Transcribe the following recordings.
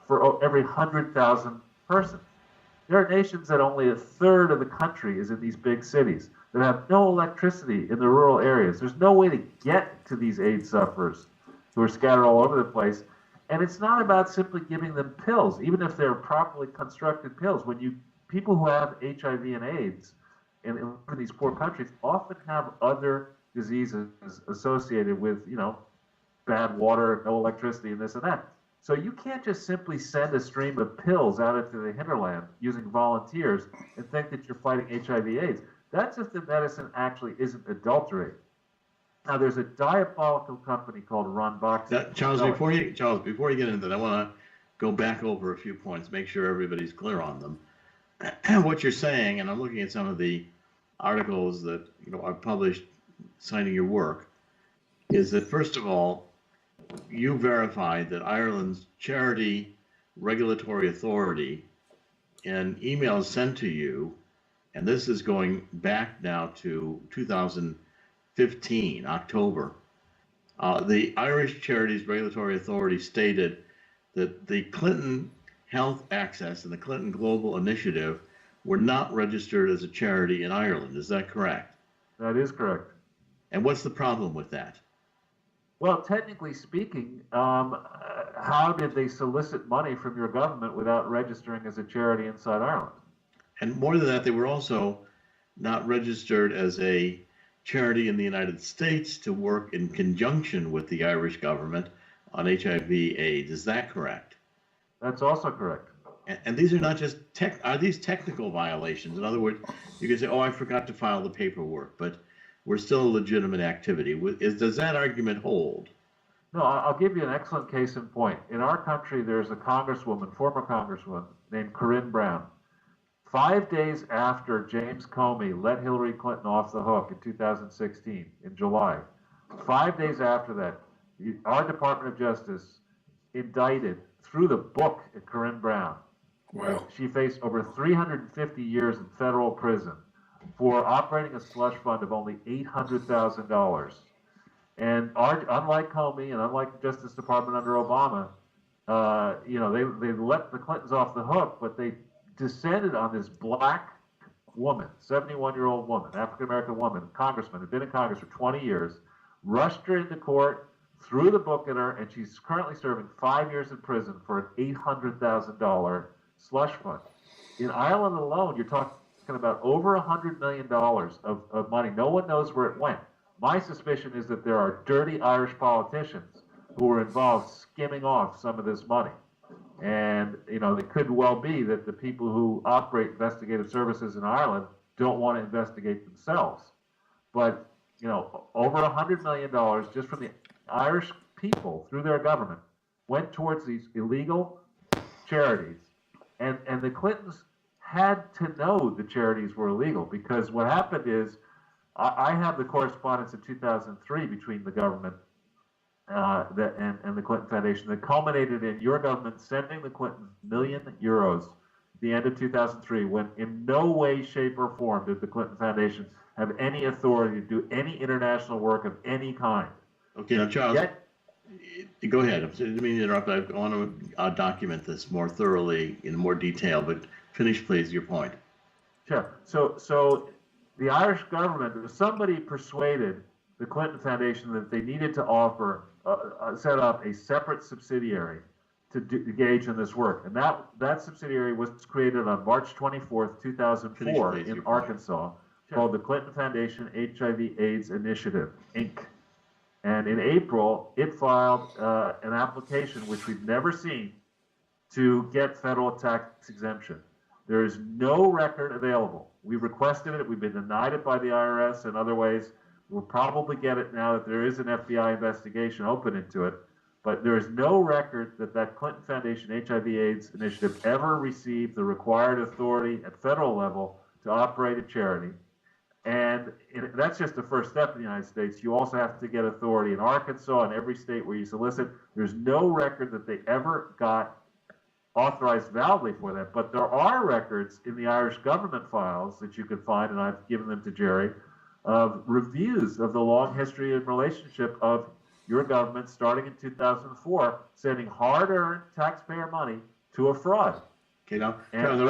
for every 100,000 persons. There are nations that only a third of the country is in these big cities, that have no electricity in the rural areas. There's no way to get to these AIDS sufferers who are scattered all over the place. And it's not about simply giving them pills, even if they're properly constructed pills. People who have HIV and AIDS in these poor countries often have other diseases associated with, bad water, no electricity, and this and that. So you can't just simply send a stream of pills out into the hinterland using volunteers and think that you're fighting HIV/AIDS. That's if the medicine actually isn't adulterated. Now, there's a diabolical company called Ranbaxy. Charles, before you get into that, I want to go back over a few points, make sure everybody's clear on them. What you're saying, and I'm looking at some of the articles that I've published citing your work, is that first of all, you verified that Ireland's Charity Regulatory Authority, in emails sent to you, and this is going back now to 2015, October, the Irish Charities Regulatory Authority stated that the Clinton Health Access and the Clinton Global Initiative were not registered as a charity in Ireland. Is that correct? That is correct. And what's the problem with that? Well, technically speaking, how did they solicit money from your government without registering as a charity inside Ireland? And more than that, they were also not registered as a charity in the United States to work in conjunction with the Irish government on HIV/AIDS. Is that correct? That's also correct. And these are not just are these technical violations? In other words, you can say, oh, I forgot to file the paperwork, but we're still a legitimate activity. Does that argument hold? No, I'll give you an excellent case in point. In our country, there's a former congresswoman named Corinne Brown. 5 days after James Comey let Hillary Clinton off the hook in 2016, in July, 5 days after that, our Department of Justice indicted through the book at Corinne Brown. Wow. She faced over 350 years in federal prison for operating a slush fund of only $800,000. And unlike Comey and unlike the Justice Department under Obama, they let the Clintons off the hook, but they descended on this black woman, 71-year-old woman, African-American woman, congressman, had been in Congress for 20 years, rushed her into court, threw the book at her, and she's currently serving 5 years in prison for an $800,000 slush fund. In Ireland alone, you're talking about over $100 million of money. No one knows where it went. My suspicion is that there are dirty Irish politicians who were involved skimming off some of this money. And, it could well be that the people who operate investigative services in Ireland don't want to investigate themselves. But, over $100 million just from the Irish people through their government went towards these illegal charities. And the Clintons had to know the charities were illegal, because what happened is, I have the correspondence in 2003 between the government and the Clinton Foundation that culminated in your government sending the Clintons €1 million at the end of 2003, when in no way, shape, or form did the Clinton Foundation have any authority to do any international work of any kind. Okay, now Charles, go ahead. I didn't mean to interrupt. I want to document this more thoroughly in more detail, but finish, please, your point. Sure. So the Irish government, somebody persuaded the Clinton Foundation that they needed to set up a separate subsidiary to engage in this work. And that subsidiary was created on March 24th, 2004 in Arkansas, called the Clinton Foundation HIV/AIDS Initiative, Inc. And in April, it filed an application, which we've never seen, to get federal tax exemption. There is no record available. We requested it. We've been denied it by the IRS and other ways. We'll probably get it now that there is an FBI investigation open into it. But there is no record that Clinton Foundation HIV/AIDS Initiative ever received the required authority at federal level to operate a charity. And that's just the first step in the United States. You also have to get authority in Arkansas and every state where you solicit. There's no record that they ever got authorized validly for that. But there are records in the Irish government files that you can find, and I've given them to Jerry, of reviews of the long history and relationship of your government starting in 2004, sending hard-earned taxpayer money to a fraud. Okay, now, And Charles,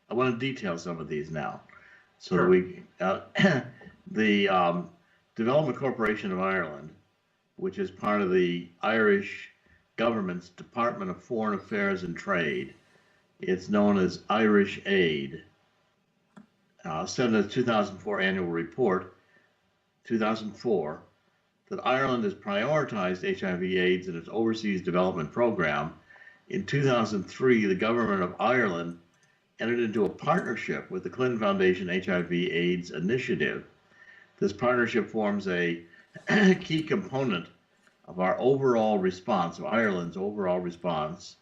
I want to detail some of these now, so that sure. we the Development Corporation of Ireland, which is part of the Irish government's Department of Foreign Affairs and Trade. It's known as Irish Aid. Said in the 2004 annual report, 2004, that Ireland has prioritized HIV/AIDS in its overseas development program. In 2003, the government of Ireland entered into a partnership with the Clinton Foundation HIV/AIDS initiative. This partnership forms a key component of our overall response, of Ireland's overall response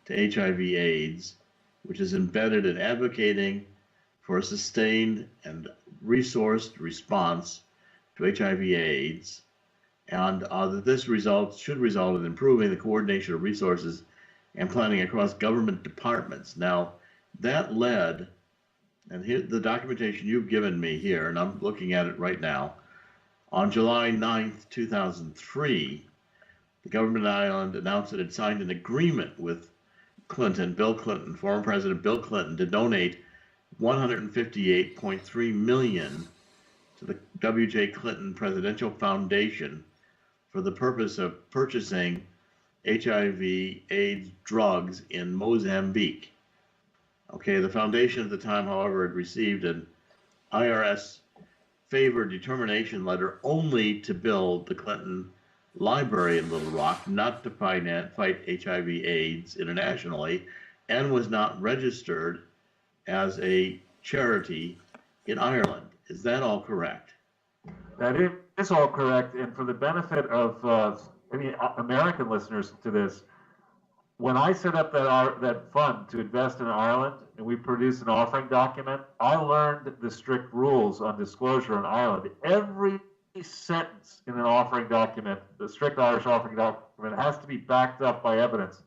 to HIV/AIDS, which is embedded in advocating for a sustained and resourced response to HIV/AIDS, and that this should result in improving the coordination of resources and planning across government departments. Now, that led, and here the documentation you've given me here, and I'm looking at it right now, on July 9th, 2003, the government of Ireland announced it had signed an agreement with Bill Clinton, former President Bill Clinton, to donate $158.3 million to the W.J. Clinton Presidential Foundation for the purpose of purchasing HIV/AIDS drugs in Mozambique. Okay, the foundation at the time, however, had received an IRS favor determination letter only to build the Clinton Library in Little Rock, not to fight HIV/AIDS internationally, and was not registered as a charity in Ireland. Is that all correct? That is all correct. And for the benefit of American listeners to this, when I set up that fund to invest in Ireland and we produced an offering document, I learned the strict rules on disclosure in Ireland. Every sentence in an offering document, the strict Irish offering document, has to be backed up by evidence.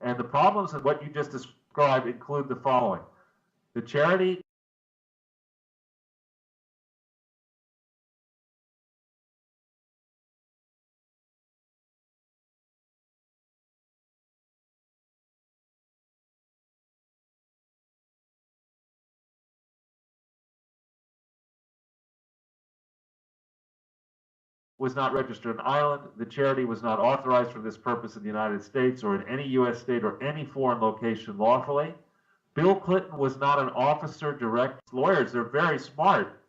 And the problems in what you just described include the following. The charity was not registered in Ireland. The charity was not authorized for this purpose in the United States or in any U.S. state or any foreign location lawfully. Bill Clinton was not an officer direct. Lawyers, they're very smart.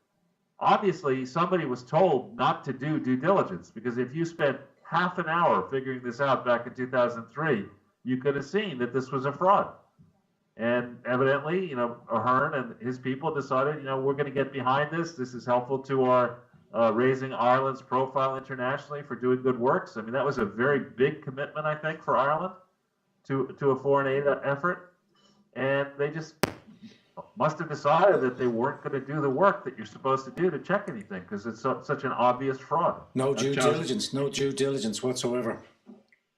Obviously, somebody was told not to do due diligence, because if you spent half an hour figuring this out back in 2003, you could have seen that this was a fraud. And evidently, Ahern and his people decided, we're going to get behind this. This is helpful to our raising Ireland's profile internationally for doing good works. I mean, that was a very big commitment, I think, for Ireland to a foreign aid effort. And they just must have decided that they weren't going to do the work that you're supposed to do to check anything, because it's such an obvious fraud. No due diligence whatsoever.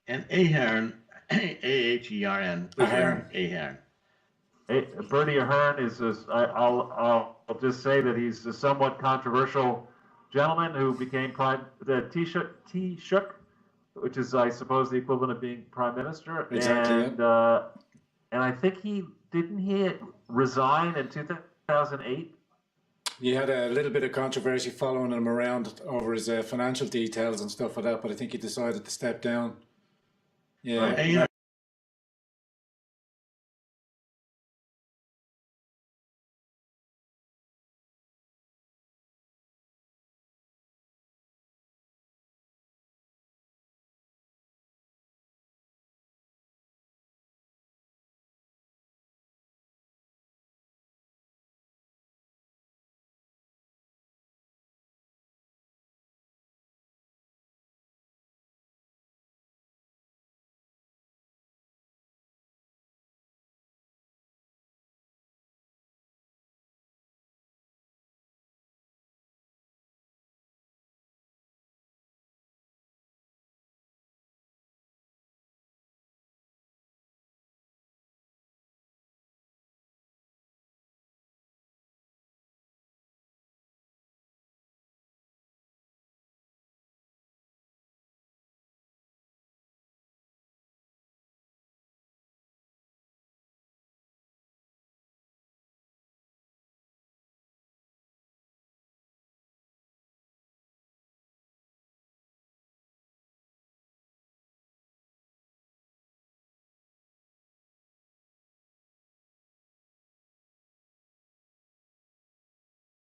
And Ahern, A-H-E-R-N, Ahern. Bertie Ahern is, I'll just say that he's a somewhat controversial gentleman who became Taoiseach, which is, I suppose, the equivalent of being prime minister. Exactly. And I think he resign in 2008. He had a little bit of controversy following him around over his financial details and stuff like that, but I think he decided to step down. Yeah. Right.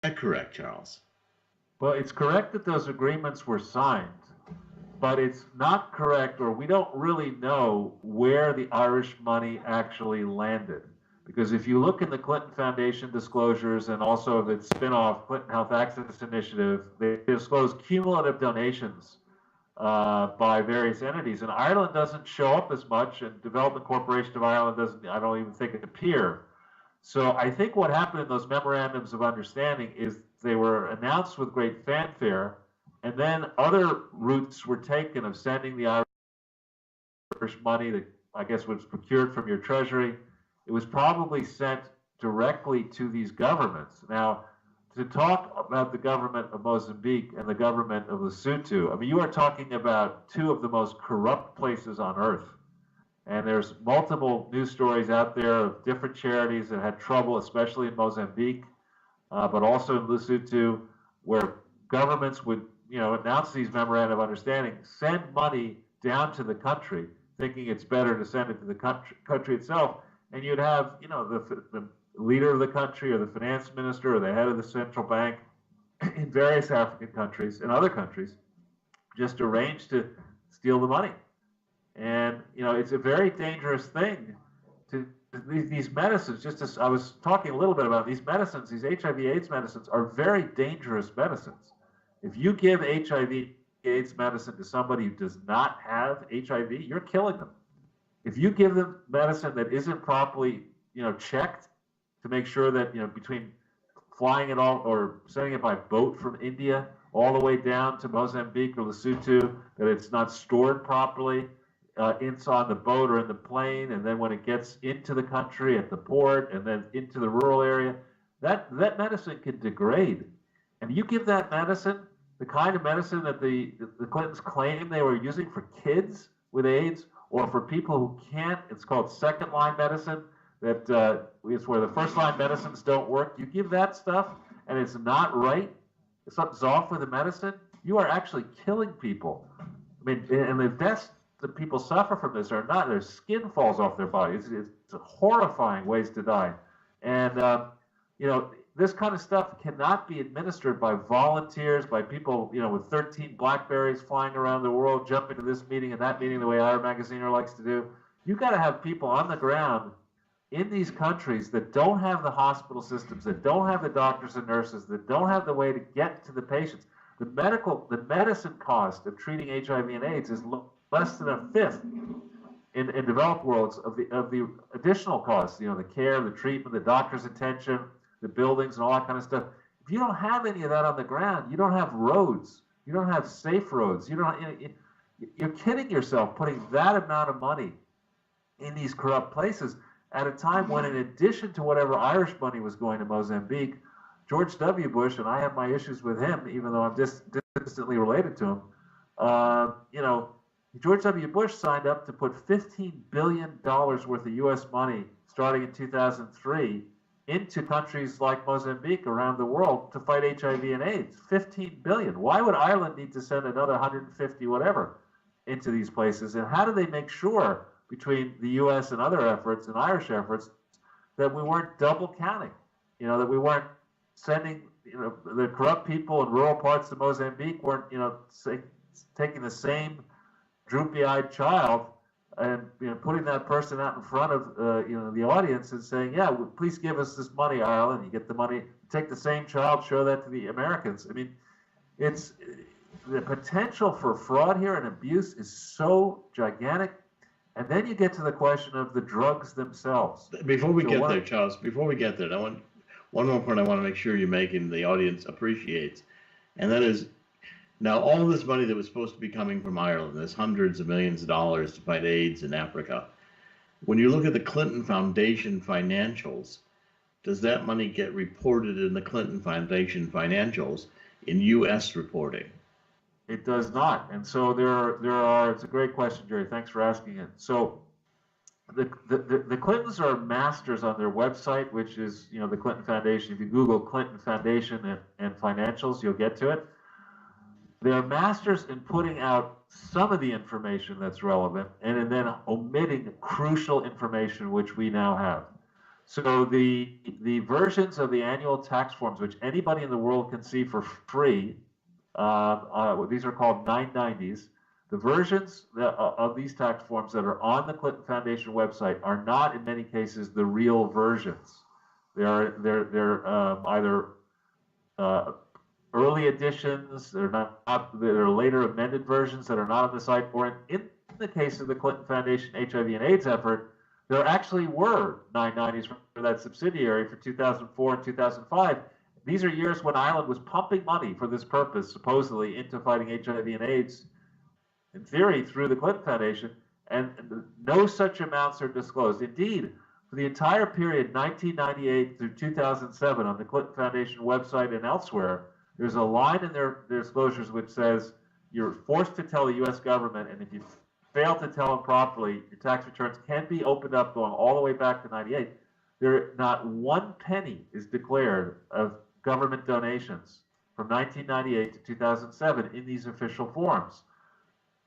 that correct, Charles? Well, it's correct that those agreements were signed, but it's not correct, or we don't really know where the Irish money actually landed. Because if you look in the Clinton Foundation disclosures and also the spin-off Clinton Health Access Initiative, they disclose cumulative donations by various entities. And Ireland doesn't show up as much, and Development Corporation of Ireland doesn't, I don't even think, appear. So I think what happened in those memorandums of understanding is they were announced with great fanfare, and then other routes were taken of sending the Irish money that I guess was procured from your treasury. It was probably sent directly to these governments. Now, to talk about the government of Mozambique and the government of Lesotho, I mean, you are talking about two of the most corrupt places on earth. And there's multiple news stories out there of different charities that had trouble, especially in Mozambique, but also in Lesotho, where governments would, announce these memoranda of understanding, send money down to the country, thinking it's better to send it to the country itself, and you'd have, the leader of the country or the finance minister or the head of the central bank in various African countries and other countries just arrange to steal the money. And, it's a very dangerous thing to these medicines. Just as I was talking a little bit about these medicines, these HIV/AIDS medicines are very dangerous medicines. If you give HIV/AIDS medicine to somebody who does not have HIV, you're killing them. If you give them medicine that isn't properly, checked to make sure that, between flying it all or sending it by boat from India all the way down to Mozambique or Lesotho, that it's not stored properly, inside the boat or in the plane, and then when it gets into the country at the port and then into the rural area, that medicine can degrade. And you give that medicine, the kind of medicine that the Clintons claim they were using for kids with AIDS or for people who can't, it's called second line medicine, that is where the first line medicines don't work. You give that stuff and it's not right, if something's off with the medicine, you are actually killing people. I mean, and the deaths that people suffer from this are not, their skin falls off their body. It's horrifying ways to die. And, this kind of stuff cannot be administered by volunteers, by people, with 13 Blackberries flying around the world, jumping to this meeting and that meeting the way our Magaziner likes to do. You've got to have people on the ground in these countries that don't have the hospital systems, that don't have the doctors and nurses, that don't have the way to get to the patients. The medicine cost of treating HIV and AIDS is less than a fifth in developed worlds of the additional costs, the care, the treatment, the doctor's attention, the buildings and all that kind of stuff. If you don't have any of that on the ground, you don't have roads, you don't have safe roads, you're kidding yourself putting that amount of money in these corrupt places at a time when, in addition to whatever Irish money was going to Mozambique, George W. Bush, and I have my issues with him, even though I'm distantly related to him, George W. Bush signed up to put $15 billion worth of U.S. money starting in 2003 into countries like Mozambique around the world to fight HIV and AIDS. $15 billion. Why would Ireland need to send another 150 whatever into these places? And how do they make sure between the U.S. and other efforts and Irish efforts that we weren't double counting? That we weren't sending, the corrupt people in rural parts of Mozambique weren't, taking the same droopy-eyed child and putting that person out in front of the audience and saying, yeah, please give us this money, Ireland. You get the money, take the same child, show that to the Americans. I mean, it's the potential for fraud here and abuse is so gigantic. And then you get to the question of the drugs themselves. Before we get there, Charles, I want one more point I want to make sure you're making the audience appreciates, and that is, now, all of this money that was supposed to be coming from Ireland, there's hundreds of millions of dollars to fight AIDS in Africa. When you look at the Clinton Foundation financials, does that money get reported in the Clinton Foundation financials in U.S. reporting? It does not. And so there are, it's a great question, Jerry. Thanks for asking it. So the Clintons are masters on their website, which is, the Clinton Foundation. If you Google Clinton Foundation and financials, you'll get to it. They're masters in putting out some of the information that's relevant and then omitting crucial information, which we now have. So the versions of the annual tax forms, which anybody in the world can see for free, these are called 990s. The versions of these tax forms that are on the Clinton Foundation website are not, in many cases, the real versions. They're either early editions. They're later amended versions that are not on the site. Or in the case of the Clinton Foundation HIV and AIDS effort, there actually were 990s for that subsidiary for 2004 and 2005. These are years when Ireland was pumping money for this purpose, supposedly, into fighting HIV and AIDS, in theory, through the Clinton Foundation, and no such amounts are disclosed. Indeed, for the entire period, 1998 through 2007, on the Clinton Foundation website and elsewhere, there's a line in their disclosures which says you're forced to tell the U.S. government, and if you fail to tell them properly, your tax returns can be opened up going all the way back to 98. Not one penny is declared of government donations from 1998 to 2007 in these official forms,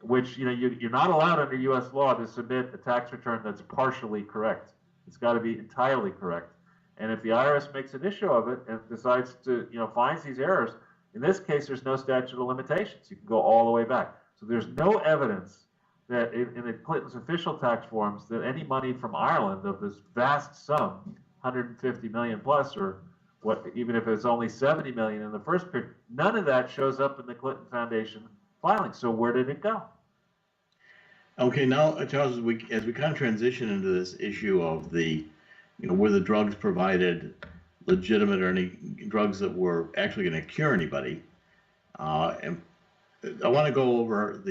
which you're not allowed under U.S. law to submit a tax return that's partially correct. It's got to be entirely correct. And if the IRS makes an issue of it and decides to, finds these errors, in this case, there's no statute of limitations. You can go all the way back. So there's no evidence that in the Clinton's official tax forms that any money from Ireland of this vast sum, 150 million plus, or what, even if it's only 70 million in the first period, none of that shows up in the Clinton Foundation filing. So where did it go? Okay, now, Charles, as we kind of transition into this issue of the, were the drugs provided legitimate, or any drugs that were actually going to cure anybody, and I want to go over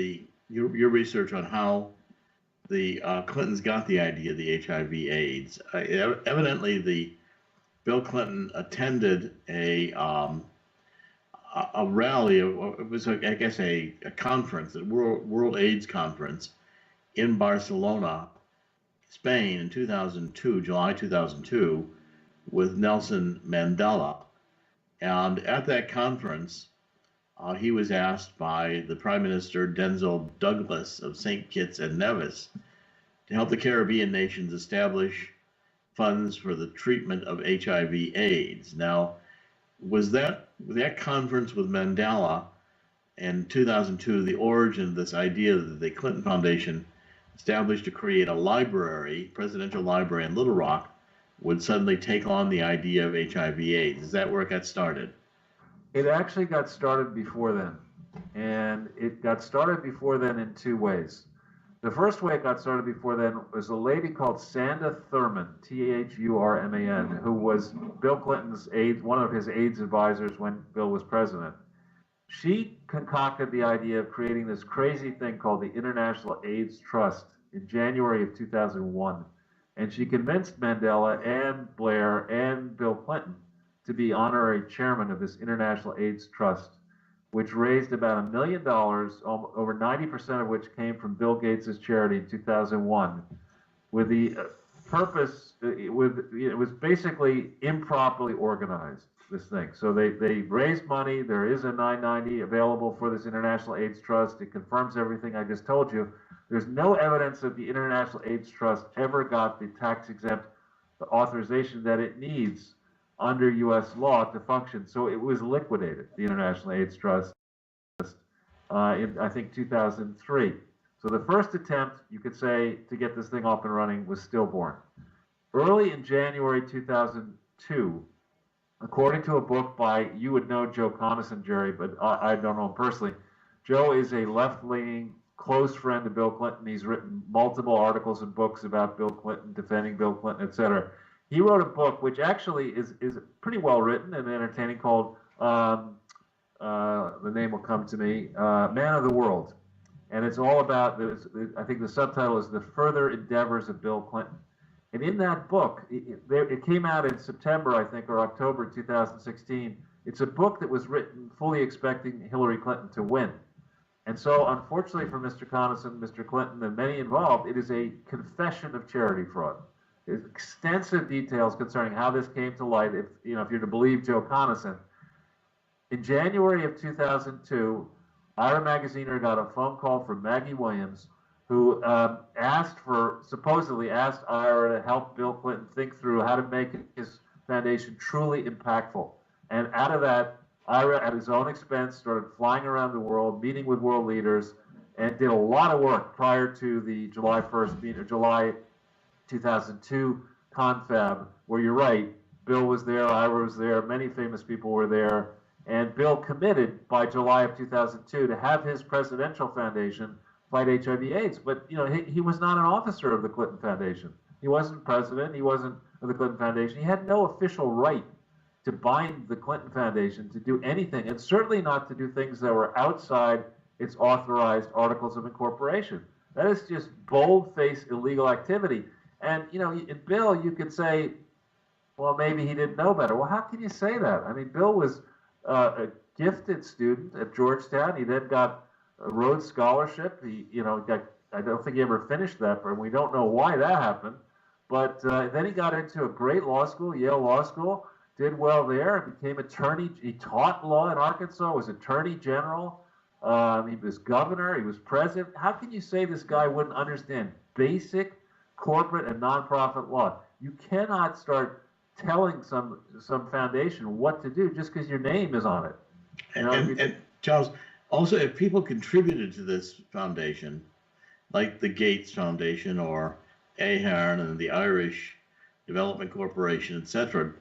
your research on how the Clintons got the idea of the HIV/AIDS. Evidently, Bill Clinton attended a rally. It was, I guess, a conference, a World AIDS Conference in Barcelona, Spain, in 2002, July 2002, with Nelson Mandela. And at that conference, he was asked by the Prime Minister Denzel Douglas of St. Kitts and Nevis to help the Caribbean nations establish funds for the treatment of HIV/AIDS. Now, was that conference with Mandela in 2002 the origin of this idea that the Clinton Foundation established to create a library, presidential library in Little Rock, would suddenly take on the idea of HIV/AIDS? Is that where it got started? It actually got started before then. And it got started before then in two ways. The first way it got started before then was a lady called Sanda Thurman, Thurman, who was Bill Clinton's one of his AIDS advisors when Bill was president. She concocted the idea of creating this crazy thing called the International AIDS Trust in January of 2001. And she convinced Mandela and Blair and Bill Clinton to be honorary chairman of this International AIDS Trust, which raised about $1 million, over 90% of which came from Bill Gates' charity in 2001, with the purpose, it was basically improperly organized, this thing. So they raised money. There is a 990 available for this International AIDS Trust. It confirms everything I just told you. There's no evidence that the International AIDS Trust ever got the tax-exempt authorization that it needs under U.S. law to function. So it was liquidated, the International AIDS Trust, in, I think, 2003. So the first attempt, you could say, to get this thing off and running was stillborn. Early in January 2002, according to a book by, you would know Joe Conason, Jerry, but I don't know him personally. Joe is a left-leaning close friend of Bill Clinton. He's written multiple articles and books about Bill Clinton, defending Bill Clinton, et cetera. He wrote a book which actually is pretty well written and entertaining called, the name will come to me, Man of the World. And it's all about, I think the subtitle is The Further Endeavors of Bill Clinton. And in that book, it came out in September, I think, or October 2016. It's a book that was written fully expecting Hillary Clinton to win. And so, unfortunately for Mr. Conason, Mr. Clinton, and many involved, it is a confession of charity fraud. There's extensive details concerning how this came to light, if you're to believe Joe Conason. In January of 2002, Ira Magaziner got a phone call from Maggie Williams, who supposedly asked Ira to help Bill Clinton think through how to make his foundation truly impactful. And out of that, Ira, at his own expense, started flying around the world, meeting with world leaders, and did a lot of work prior to the July 1st meeting, July 2002 confab, where you're right, Bill was there, Ira was there, many famous people were there, and Bill committed by July of 2002 to have his presidential foundation fight HIV/AIDS. But he was not an officer of the Clinton Foundation. He wasn't president. He wasn't of the Clinton Foundation. He had no official right to bind the Clinton Foundation to do anything, and certainly not to do things that were outside its authorized articles of incorporation. That is just bold-faced illegal activity. And in Bill, you could say, well, maybe he didn't know better. Well, how can you say that? I mean, Bill was a gifted student at Georgetown. He then got a Rhodes Scholarship. I don't think he ever finished that, and we don't know why that happened. But then he got into a great law school, Yale Law School, did well there, became attorney. He taught law in Arkansas, was attorney general. He was governor, he was president. How can you say this guy wouldn't understand basic corporate and nonprofit law? You cannot start telling some foundation what to do just because your name is on it. And Charles, also, if people contributed to this foundation, like the Gates Foundation or Ahern and the Irish Development Corporation, etc.,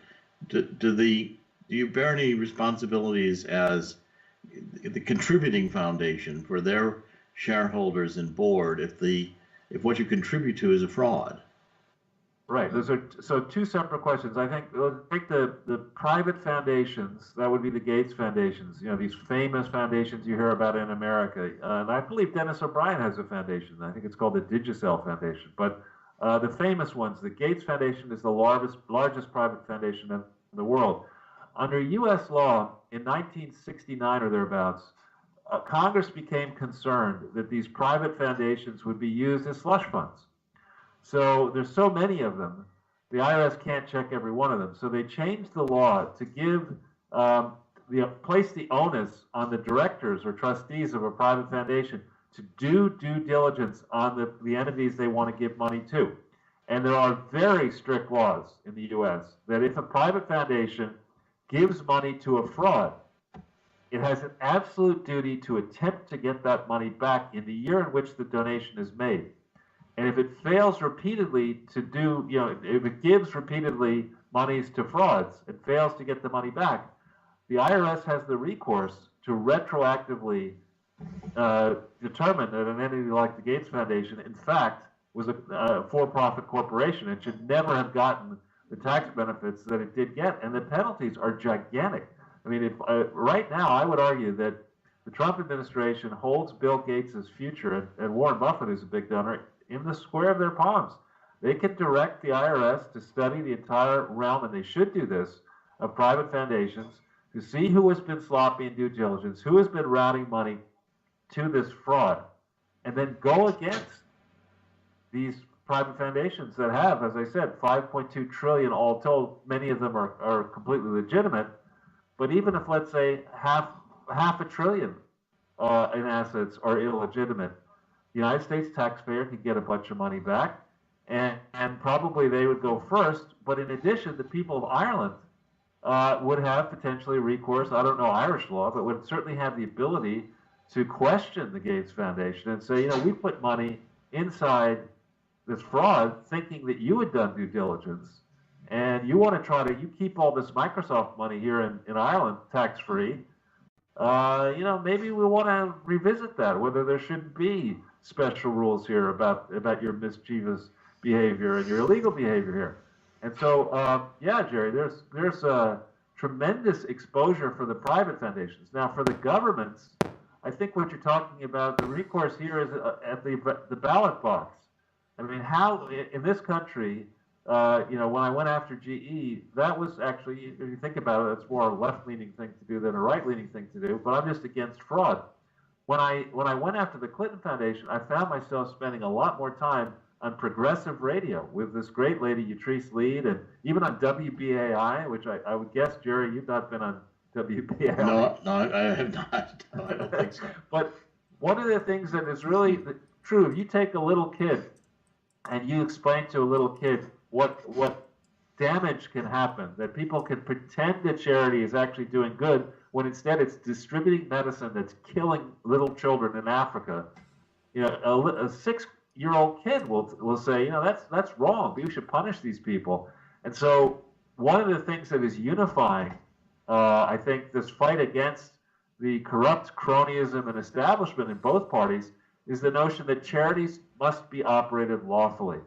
do you bear any responsibilities as the contributing foundation for their shareholders and board if what you contribute to is a fraud? Right. Those are so two separate questions. I think the private foundations, that would be the Gates foundations, these famous foundations you hear about in America. And I believe Dennis O'Brien has a foundation. I think it's called the Digicel Foundation. But the famous ones, the Gates Foundation is the largest private foundation in the world. Under U.S. law, in 1969 or thereabouts, Congress became concerned that these private foundations would be used as slush funds. So there's so many of them, the IRS can't check every one of them. So they changed the law to give place the onus on the directors or trustees of a private foundation to do due diligence on the entities they want to give money to. And there are very strict laws in the U.S. that if a private foundation gives money to a fraud, it has an absolute duty to attempt to get that money back in the year in which the donation is made. And if it fails repeatedly to do, if it gives repeatedly monies to frauds and fails to get the money back, the IRS has the recourse to retroactively determine that an entity like the Gates Foundation, in fact, was a for-profit corporation and should never have gotten the tax benefits that it did get. And the penalties are gigantic. I mean, right now, I would argue that the Trump administration holds Bill Gates' future, and Warren Buffett is a big donor, in the square of their palms. They can direct the IRS to study the entire realm, and they should do this, of private foundations, to see who has been sloppy in due diligence, who has been routing money to this fraud, and then go against these private foundations that have, as I said, 5.2 trillion all told. Many of them are completely legitimate, but even if, let's say, half a trillion in assets are illegitimate, the United States taxpayer could get a bunch of money back, and probably they would go first. But in addition, the people of Ireland would have potentially recourse, I don't know Irish law, but would certainly have the ability to question the Gates Foundation and say, we put money inside this fraud thinking that you had done due diligence, and you want to you keep all this Microsoft money here in Ireland tax-free. Maybe we want to revisit that, whether there should be special rules here about your mischievous behavior and your illegal behavior here. And so, Jerry, there's a tremendous exposure for the private foundations. Now, for the governments, I think what you're talking about, the recourse here is at the ballot box. I mean, how in this country, when I went after GE, that was actually, if you think about it, it's more a left-leaning thing to do than a right-leaning thing to do. But I'm just against fraud. When I went after the Clinton Foundation, I found myself spending a lot more time on progressive radio with this great lady, Yatrice Lead, and even on WBAI, which I would guess, Jerry, you've not been on WBAI. No, I have not. No, I don't think so. But one of the things that is really true. If you take a little kid and you explain to a little kid what damage can happen, that people can pretend that charity is actually doing good when instead it's distributing medicine that's killing little children in Africa. You know, a 6-year-old kid will say, you know, that's wrong. We should punish these people. And so one of the things that is unifying, I think, this fight against the corrupt cronyism and establishment in both parties is the notion that charities must be operated lawfully.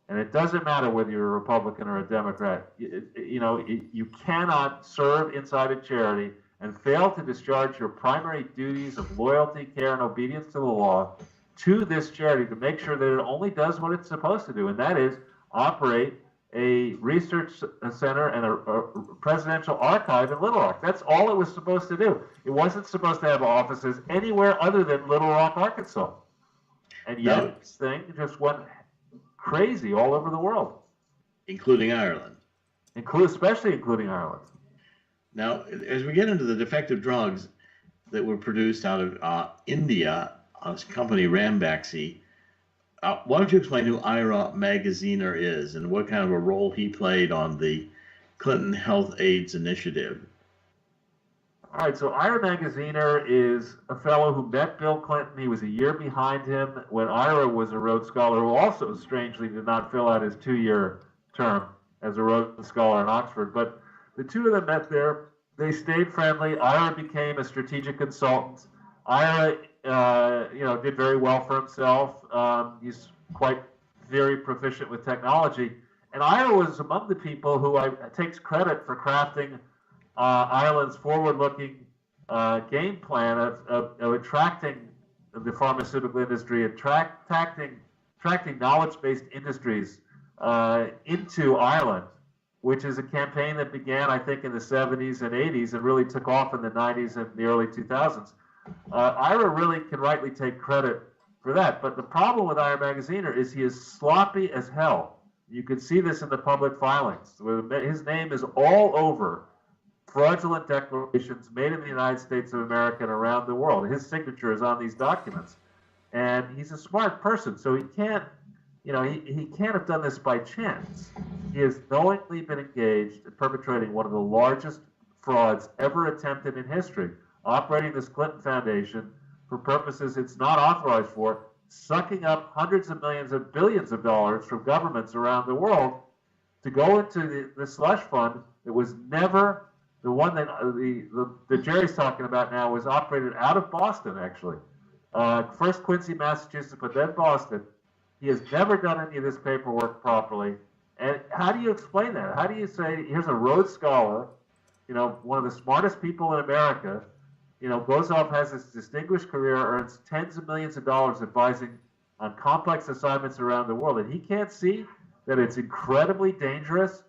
And it doesn't matter whether you're a Republican or a Democrat. You cannot serve inside a charity and fail to discharge your primary duties of loyalty, care, and obedience to the law to this charity to make sure that it only does what it's supposed to do, and that is operate a research center and a presidential archive in Little Rock. That's all it was supposed to do. It wasn't supposed to have offices anywhere other than Little Rock, Arkansas. And yet this thing just went crazy all over the world. Including Ireland. Especially including Ireland. Now, as we get into the defective drugs that were produced out of India, a company Ranbaxy, why don't you explain who Ira Magaziner is and what kind of a role he played on the Clinton Health AIDS Initiative? All right, so Ira Magaziner is a fellow who met Bill Clinton. He was a year behind him when Ira was a Rhodes Scholar, who also strangely did not fill out his 2-year term as a Rhodes Scholar in Oxford. But the two of them met there. They stayed friendly. Ira became a strategic consultant. Ira, did very well for himself. He's quite very proficient with technology. And Ira was among the people who takes credit for crafting Ireland's forward-looking game plan of attracting the pharmaceutical industry, attracting knowledge-based industries into Ireland, which is a campaign that began, I think, in the 70s and 80s and really took off in the 90s and the early 2000s. Ira really can rightly take credit for that. But the problem with Ira Magaziner is he is sloppy as hell. You can see this in the public filings. His name is all over fraudulent declarations made in the United States of America and around the world. His signature is on these documents. And he's a smart person, so he can't, he can't have done this by chance. He has knowingly been engaged in perpetrating one of the largest frauds ever attempted in history, operating this Clinton Foundation for purposes it's not authorized for, sucking up hundreds of millions of billions of dollars from governments around the world to go into the slush fund that was never the one that the Jerry's talking about now was operated out of Boston, actually. First Quincy, Massachusetts, but then Boston. He has never done any of this paperwork properly. And how do you explain that? How do you say, here's a Rhodes Scholar, one of the smartest people in America, goes off, has this distinguished career, earns tens of millions of dollars advising on complex assignments around the world, and he can't see that it's incredibly dangerous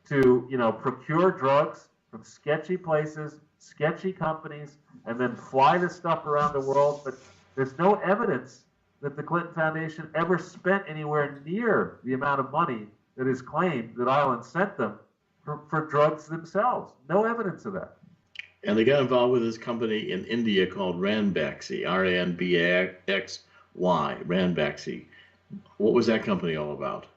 to, procure drugs from sketchy places, sketchy companies, and then fly this stuff around the world. But there's no evidence that the Clinton Foundation ever spent anywhere near the amount of money that is claimed that Ireland sent them for drugs themselves. No evidence of that. And they got involved with this company in India called Ranbaxy, Ranbaxy, Ranbaxy. What was that company all about?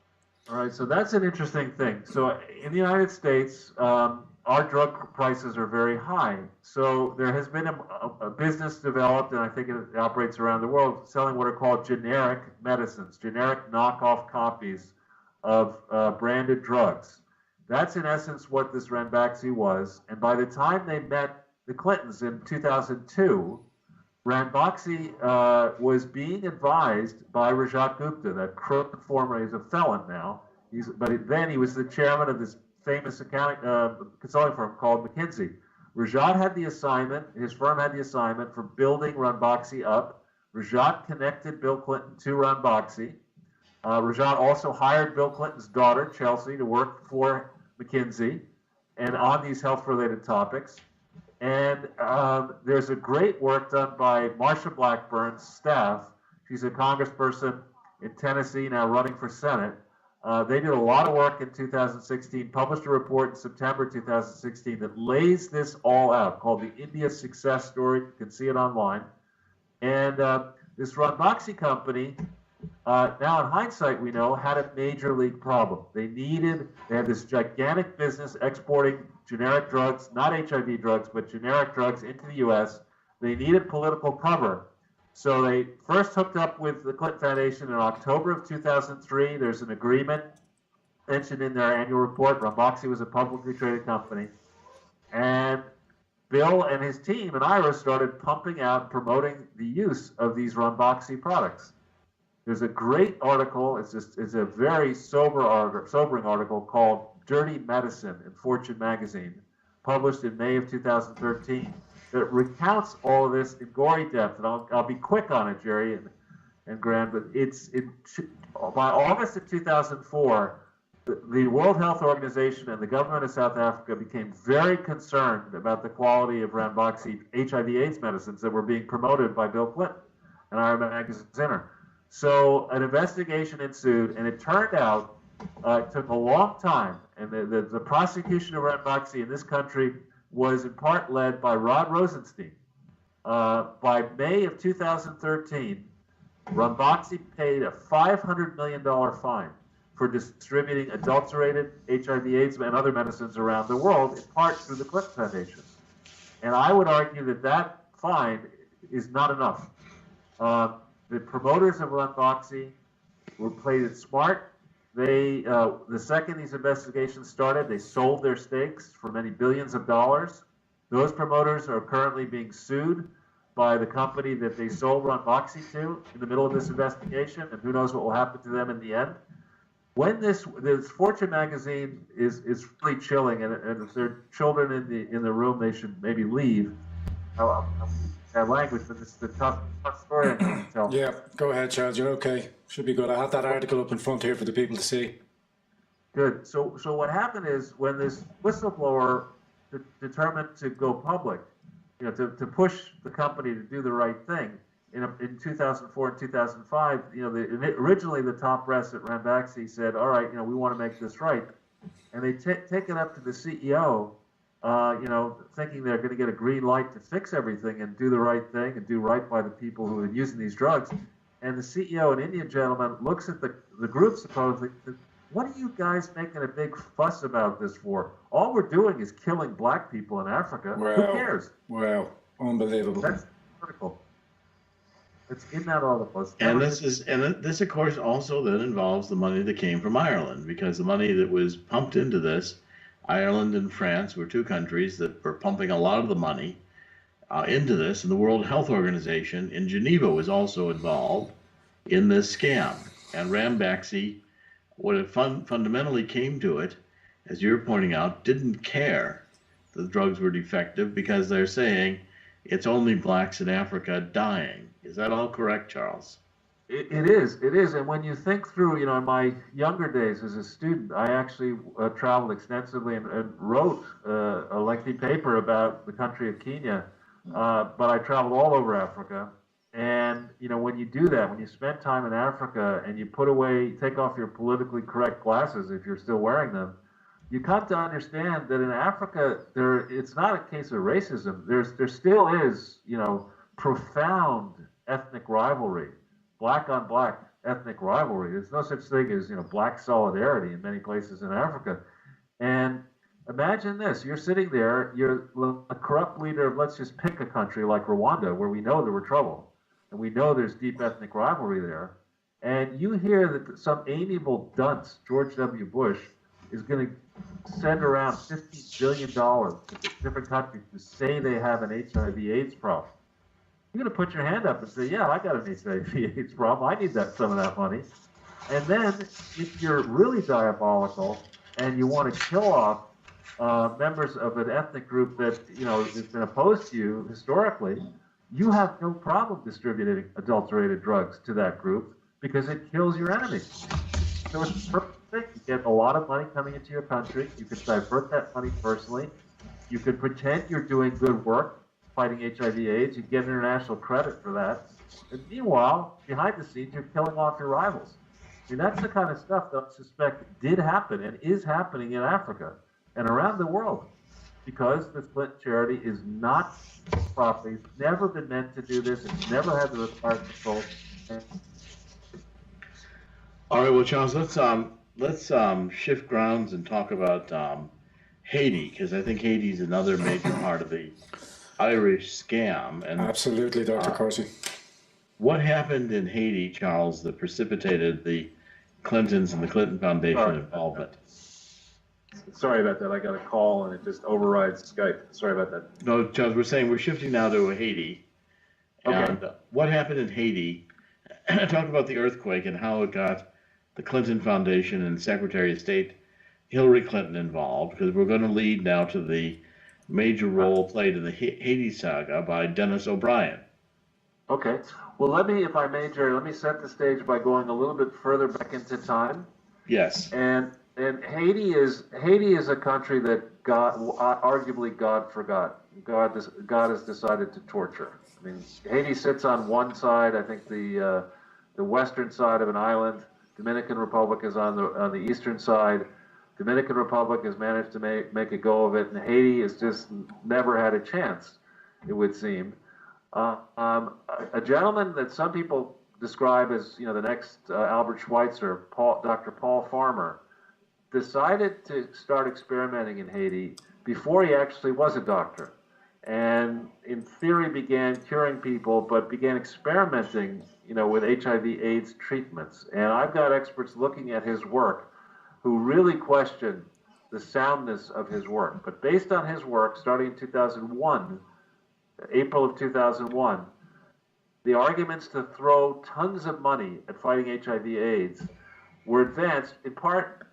All right, so that's an interesting thing. So in the United States, our drug prices are very high. So there has been a business developed, and I think it operates around the world, selling what are called generic medicines, generic knockoff copies of branded drugs. That's in essence what this Ranbaxy was. And by the time they met the Clintons in 2002, Ranbaxy was being advised by Rajat Gupta, that crook former, he's a felon now. Then he was the chairman of this famous accounting consulting firm called McKinsey. Rajat had the assignment, his firm had the assignment for building Ranbaxy up. Rajat connected Bill Clinton to Ranbaxy. Rajat also hired Bill Clinton's daughter, Chelsea, to work for McKinsey and on these health-related topics. And there's a great work done by Marsha Blackburn's staff. She's a congressperson in Tennessee, now running for Senate. They did a lot of work in 2016, published a report in September 2016 that lays this all out, called the India Success Story. You can see it online. And this Ranbaxy company now in hindsight, we know had a major league problem. They had this gigantic business exporting generic drugs, not HIV drugs, but generic drugs into the U.S. They needed political cover. So they first hooked up with the Clinton Foundation in October of 2003. There's an agreement mentioned in their annual report. Ranbaxy was a publicly traded company. And Bill and his team and Ira started pumping out and promoting the use of these Ranbaxy products. There's a great article. It's a very sobering article called "Dirty Medicine" in Fortune magazine, published in May of 2013, that recounts all of this in gory depth. And I'll be quick on it, Jerry and Graham. But by August of 2004, the World Health Organization and the government of South Africa became very concerned about the quality of Ranbaxy HIV/AIDS medicines that were being promoted by Bill Clinton and Ira Magaziner. So an investigation ensued, and it turned out it took a long time, and the prosecution of Ranbaxy in this country was in part led by Rod Rosenstein. By May of 2013, Ranbaxy paid a $500 million fine for distributing adulterated HIV/AIDS and other medicines around the world, in part through the Clinton Foundation. And I would argue that fine is not enough. The promoters of Ranbaxy played it smart. The second these investigations started, they sold their stakes for many billions of dollars. Those promoters are currently being sued by the company that they sold Ranbaxy to in the middle of this investigation, and who knows what will happen to them in the end. When this Fortune magazine is really chilling, and if there are children in the room, they should maybe leave. That language, but it's the tough story I'm going to tell. Yeah, go ahead, Charles. You're okay. Should be good. I have that article up in front here for the people to see. Good. So what happened is when this whistleblower determined to go public, to push the company to do the right thing in 2004 and 2005, originally the top brass at Ranbaxy said, all right, we want to make this right, and they take it up to the CEO. Thinking they're going to get a green light to fix everything and do the right thing and do right by the people who are using these drugs. And the CEO, an Indian gentleman, looks at the group supposedly, what are you guys making a big fuss about this for? All we're doing is killing black people in Africa. Wow. Who cares? Wow. Unbelievable. That's critical. It's in that article. And this, of course, also then involves the money that came from Ireland, because the money that was pumped into this, Ireland and France were two countries that were pumping a lot of the money into this, and the World Health Organization in Geneva was also involved in this scam. And Ranbaxy, what it fundamentally came to it, as you're pointing out, didn't care that the drugs were defective, because they're saying it's only blacks in Africa dying. Is that all correct, Charles? It is. And when you think through, in my younger days as a student, I actually traveled extensively and wrote a lengthy paper about the country of Kenya. But I traveled all over Africa. And, when you do that, when you spend time in Africa and you take off your politically correct glasses, if you're still wearing them, you come to understand that in Africa, it's not a case of racism. There still is, profound ethnic rivalry. Black on black ethnic rivalry. There's no such thing as black solidarity in many places in Africa. And imagine this: you're sitting there, you're a corrupt leader of, let's just pick a country like Rwanda, where we know there were trouble, and we know there's deep ethnic rivalry there. And you hear that some amiable dunce, George W. Bush, is going to send around $50 billion to different countries to say they have an HIV/AIDS problem. You're going to put your hand up and say, yeah, I got an HIV/AIDS problem. I need some of that money. And then if you're really diabolical and you want to kill off members of an ethnic group that, has been opposed to you historically, you have no problem distributing adulterated drugs to that group because it kills your enemy. So it's a perfect thing. You get a lot of money coming into your country. You can divert that money personally. You can pretend you're doing good work fighting HIV/AIDS, you get international credit for that. And meanwhile, behind the scenes, you're killing off your rivals. I mean, that's the kind of stuff that I suspect did happen and is happening in Africa and around the world, because this Clinton charity is not property. It's never been meant to do this. It's never had the required control. All right, well, Charles, let's shift grounds and talk about Haiti, because I think Haiti's another major part of the Irish scam. And Absolutely, Dr. uh, Corsi. what happened in Haiti, Charles, that precipitated the Clintons and the Clinton Foundation Sorry, involvement? sorry about that. I got a call and it just overrides Skype. Sorry about that. No, Charles, we're saying we're shifting now to Haiti. Okay. And what happened in Haiti? Talk about the earthquake and how it got the Clinton Foundation and Secretary of State Hillary Clinton involved, because we're going to lead now to the major role played in the Haiti saga by Dennis O'Brien. Okay. Well, let me, if I may, Jerry, let me set the stage by going a little bit further back into time. Yes. And Haiti is a country that God, arguably God forgot. God has decided to torture. I mean, Haiti sits on one side. I think the western side of an island. Dominican Republic is on the eastern side. Dominican Republic has managed to make a go of it, and Haiti has just never had a chance, it would seem. A gentleman that some people describe as, you know, the next Albert Schweitzer, Dr. Paul Farmer, decided to start experimenting in Haiti before he actually was a doctor, and in theory began curing people, but began experimenting, you know, with HIV/AIDS treatments. And I've got experts looking at his work who really question the soundness of his work. But based on his work, starting in 2001, April of 2001, the arguments to throw tons of money at fighting HIV/AIDS were advanced in part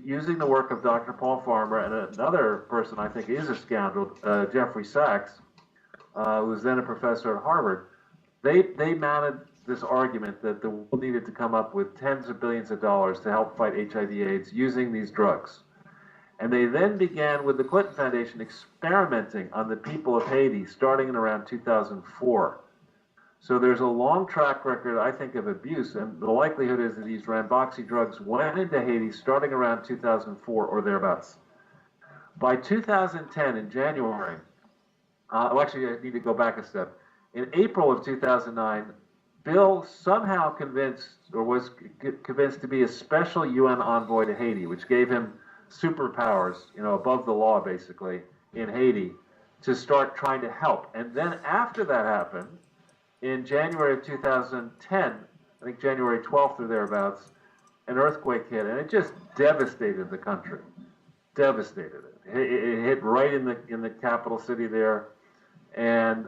using the work of Dr. Paul Farmer and another person I think is a scoundrel, Jeffrey Sachs, who was then a professor at Harvard. They mounted this argument that the world needed to come up with tens of billions of dollars to help fight HIV/AIDS using these drugs. And they then began with the Clinton Foundation experimenting on the people of Haiti starting in around 2004. So there's a long track record, I think, of abuse, and the likelihood is that these Ranbaxy drugs went into Haiti starting around 2004 or thereabouts. By 2010, in January, actually, I need to go back a step. In April of 2009, Bill somehow was convinced to be a special UN envoy to Haiti, which gave him superpowers, you know, above the law, basically, in Haiti, to start trying to help. And then after that happened, in January of 2010, I think January 12th or thereabouts, an earthquake hit, and it just devastated the country. Devastated it. It hit right in the capital city there, and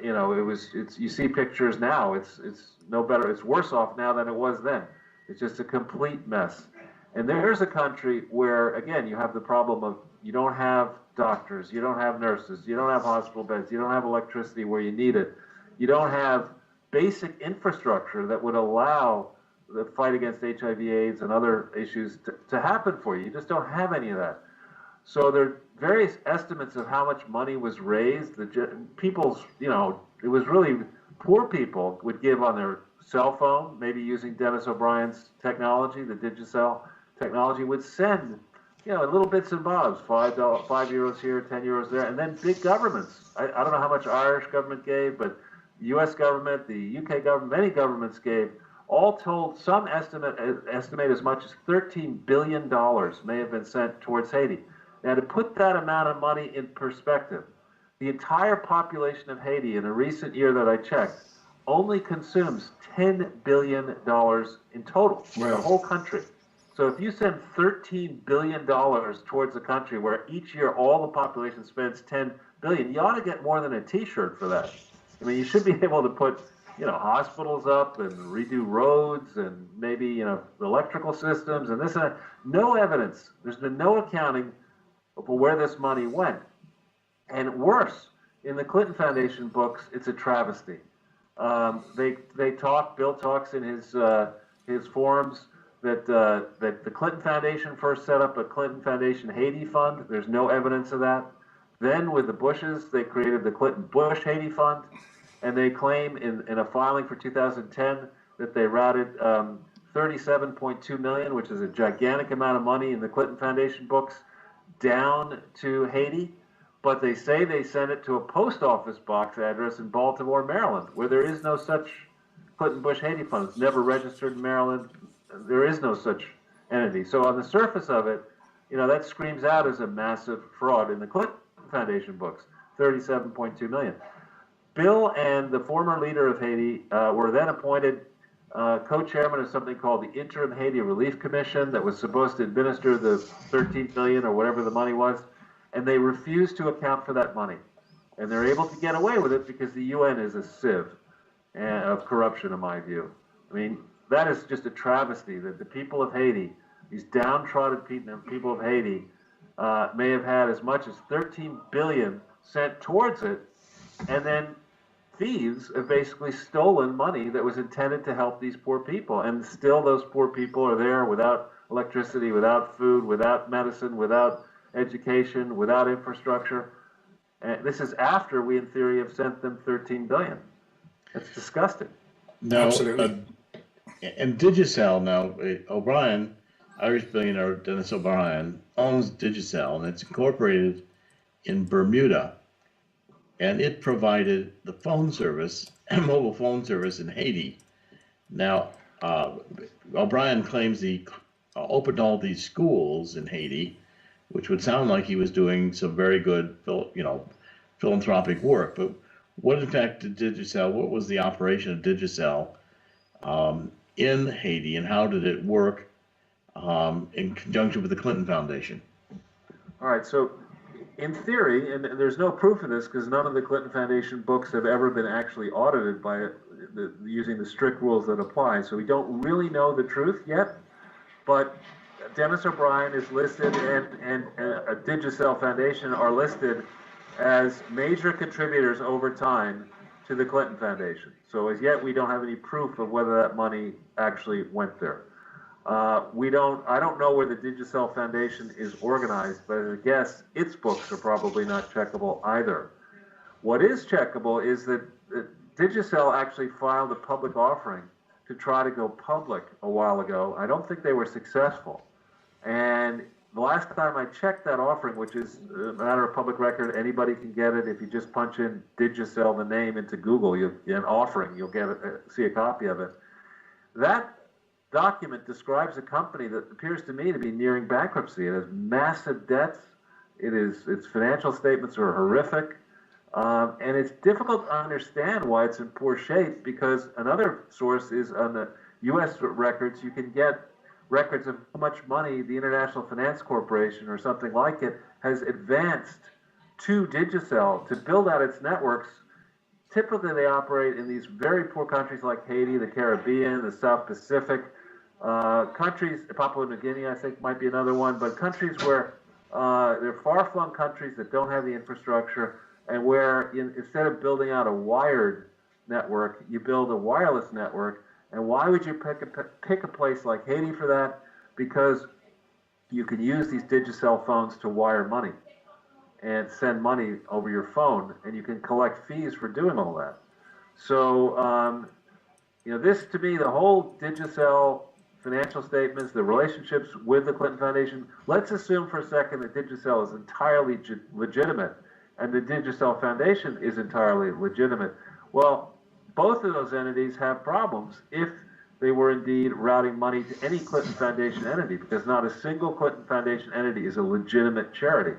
you know, you see pictures now. It's no better. It's worse off now than it was then. It's just a complete mess. And there's a country where, again, you have the problem of you don't have doctors, you don't have nurses, you don't have hospital beds, you don't have electricity where you need it. You don't have basic infrastructure that would allow the fight against HIV/AIDS and other issues to happen for you. You just don't have any of that. So there are various estimates of how much money was raised. People's, you know, it was really poor people would give on their cell phone, maybe using Dennis O'Brien's technology, the Digicel technology, would send, you know, little bits and bobs, €5 here, €10 there, and then big governments. I don't know how much Irish government gave, but the U.S. government, the UK government, many governments gave, all told, some estimate as much as $13 billion may have been sent towards Haiti. Now, to put that amount of money in perspective, the entire population of Haiti in a recent year that I checked only consumes $10 billion in total, the whole country. So if you send $13 billion towards a country where each year all the population spends $10 billion, you ought to get more than a T-shirt for that. I mean, you should be able to put, you know, hospitals up and redo roads and maybe, you know, electrical systems and this and that. No evidence. There's been no accounting for where this money went. And worse, in the Clinton Foundation books, it's a travesty. Bill talks in his forums that the Clinton Foundation first set up a Clinton Foundation Haiti Fund. There's no evidence of that. Then with the Bushes, they created the Clinton Bush Haiti Fund, and they claim in a filing for 2010 that they routed $37.2 million, which is a gigantic amount of money in the Clinton Foundation books, down to Haiti. But they say they sent it to a post office box address in Baltimore, Maryland, where there is no such Clinton Bush Haiti Fund. It's never registered in Maryland. there is no such entity. So on the surface of it, that screams out as a massive fraud in the Clinton Foundation books, 37.2 million. Bill and the former leader of Haiti were then appointed co-chairman of something called the Interim Haiti Relief Commission that was supposed to administer the 13 million or whatever the money was, and they refused to account for that money. And they're able to get away with it because the UN is a sieve of corruption, in my view. I mean, that is just a travesty that the people of Haiti, these downtrodden people of Haiti, may have had as much as 13 billion sent towards it, and then thieves have basically stolen money that was intended to help these poor people. And still those poor people are there without electricity, without food, without medicine, without education, without infrastructure. And this is after we, in theory, have sent them 13 billion. It's disgusting. Now, Absolutely. And Digicel now, O'Brien, Irish billionaire Dennis O'Brien, owns Digicel, and it's incorporated in Bermuda. And it provided the phone service, mobile phone service in Haiti. Now, O'Brien claims he opened all these schools in Haiti, which would sound like he was doing some very good, philanthropic work. But what in fact did Digicel? What was the operation of Digicel in Haiti, and how did it work in conjunction with the Clinton Foundation? All right, so in theory, and there's no proof of this because none of the Clinton Foundation books have ever been actually audited by using the strict rules that apply. So we don't really know the truth yet, but Dennis O'Brien is listed and Digicel Foundation are listed as major contributors over time to the Clinton Foundation. So as yet, we don't have any proof of whether that money actually went there. I don't know where the Digicel Foundation is organized, but I guess its books are probably not checkable either. What is checkable is that Digicel actually filed a public offering to try to go public a while ago. I don't think they were successful. And the last time I checked that offering, which is a matter of public record, anybody can get it. If you just punch in Digicel, the name, into Google, an offering, you'll see a copy of it. That document describes a company that appears to me to be nearing bankruptcy. It has massive debts. Its financial statements are horrific. And it's difficult to understand why it's in poor shape, because another source is on the U.S. records. You can get records of how much money the International Finance Corporation or something like it has advanced to Digicel to build out its networks. Typically, they operate in these very poor countries like Haiti, the Caribbean, the South Pacific, countries, Papua New Guinea, I think, might be another one, but countries where they're far-flung countries that don't have the infrastructure, and where instead of building out a wired network, you build a wireless network. And why would you pick a place like Haiti for that? Because you can use these Digicel phones to wire money and send money over your phone, and you can collect fees for doing all that. So, this to me, the whole Digicel financial statements, the relationships with the Clinton Foundation, let's assume for a second that Digicel is entirely legitimate and the Digicel Foundation is entirely legitimate. Well, both of those entities have problems if they were indeed routing money to any Clinton Foundation entity, because not a single Clinton Foundation entity is a legitimate charity.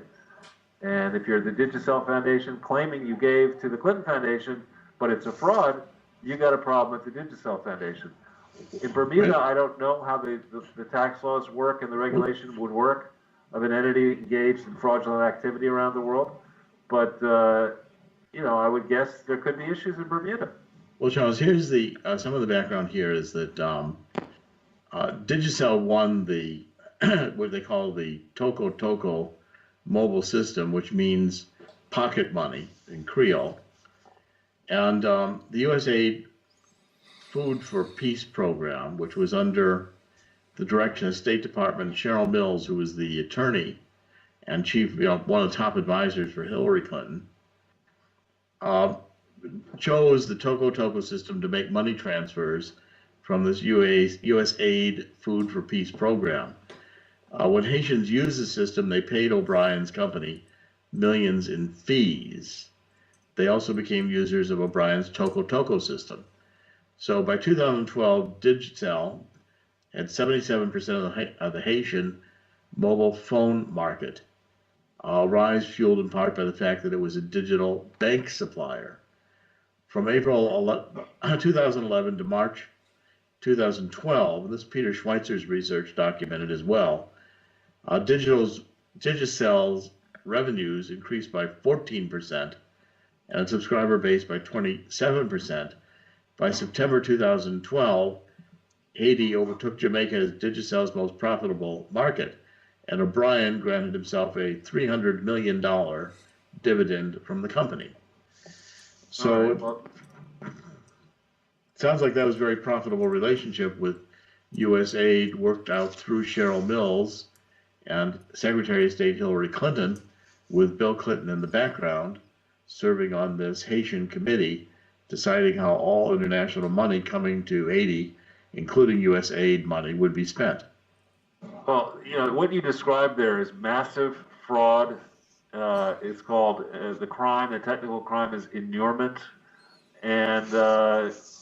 And if you're the Digicel Foundation claiming you gave to the Clinton Foundation, but it's a fraud, you got a problem with the Digicel Foundation. In Bermuda, I don't know how the tax laws work and the regulation would work of an entity engaged in fraudulent activity around the world. But, I would guess there could be issues in Bermuda. Well, Charles, here's some of the background here is that Digicel won the what they call the Toko Toko mobile system, which means pocket money in Creole. And the USAID Food for Peace program, which was under the direction of State Department Cheryl Mills, who was the attorney and chief, one of the top advisors for Hillary Clinton, chose the Toko Toko system to make money transfers from this USAID Food for Peace program. When Haitians used the system, they paid O'Brien's company millions in fees. They also became users of O'Brien's Toko Toko system. So by 2012, Digicel had 77% of the Haitian mobile phone market, a rise fueled in part by the fact that it was a digital bank supplier. From April 2011 to March 2012, and this Peter Schweitzer's research documented as well, Digicel's revenues increased by 14% and its subscriber base by 27%. By September 2012, Haiti overtook Jamaica as Digicel's most profitable market, and O'Brien granted himself a $300 million dividend from the company. So Right, well, it sounds like that was a very profitable relationship with U.S. aid worked out through Cheryl Mills and Secretary of State Hillary Clinton, with Bill Clinton in the background, serving on this Haitian committee, deciding how all international money coming to Haiti, including U.S. aid money, would be spent. well, what you described there is massive fraud. It's called the technical crime is inurement and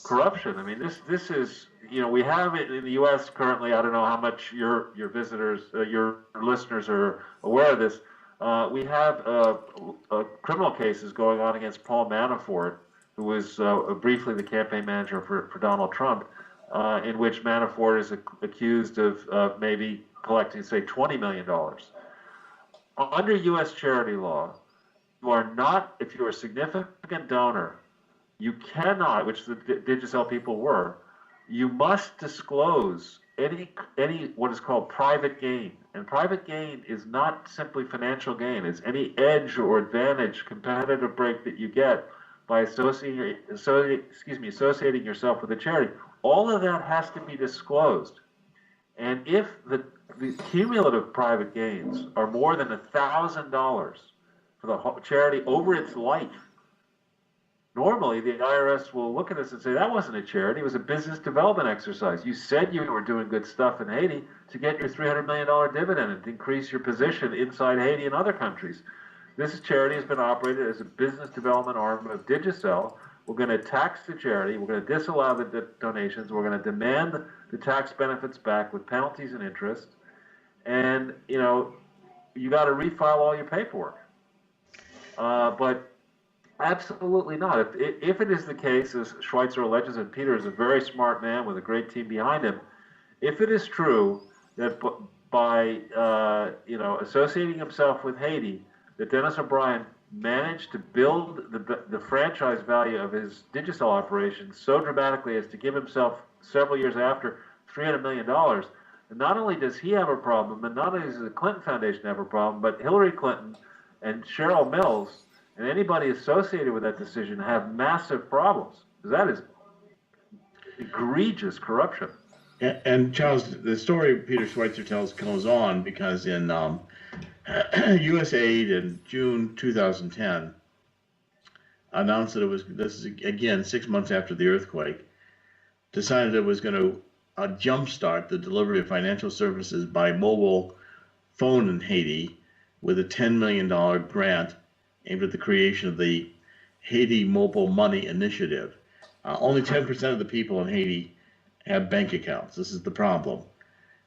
corruption. I mean, this is, we have it in the U.S. currently. I don't know how much your visitors, your listeners are aware of this. We have criminal cases going on against Paul Manafort, who was briefly the campaign manager for Donald Trump, in which Manafort is accused of maybe collecting, say, $20 million. Under U.S. charity law, you are not, if you're a significant donor, you cannot, which the Digicel people were, you must disclose any what is called private gain. And private gain is not simply financial gain. It's any edge or advantage, competitive break that you get by associating yourself with a charity. All of that has to be disclosed. And if the cumulative private gains are more than $1,000 for the charity over its life, normally the IRS will look at this and say, that wasn't a charity, it was a business development exercise. You said you were doing good stuff in Haiti to get your $300 million dividend and to increase your position inside Haiti and other countries. This charity has been operated as a business development arm of Digicel. We're going to tax the charity, we're going to disallow the donations, we're going to demand the tax benefits back with penalties and interest, and you got to refile all your paperwork. But absolutely not. If it is the case, as Schweitzer alleges, and Peter is a very smart man with a great team behind him, if it is true that by associating himself with Haiti, that Dennis O'Brien managed to build the franchise value of his Digicel operation so dramatically as to give himself several years after $300 million, and not only does he have a problem, and not only does the Clinton Foundation have a problem, but Hillary Clinton and Cheryl Mills and anybody associated with that decision have massive problems, because that is egregious corruption. And Charles, the story Peter Schweitzer tells goes on because in USAID in June 2010 announced that it was, this is again 6 months after the earthquake, decided it was going to jumpstart the delivery of financial services by mobile phone in Haiti with a $10 million grant aimed at the creation of the Haiti Mobile Money Initiative. Only 10% of the people in Haiti have bank accounts. This is the problem.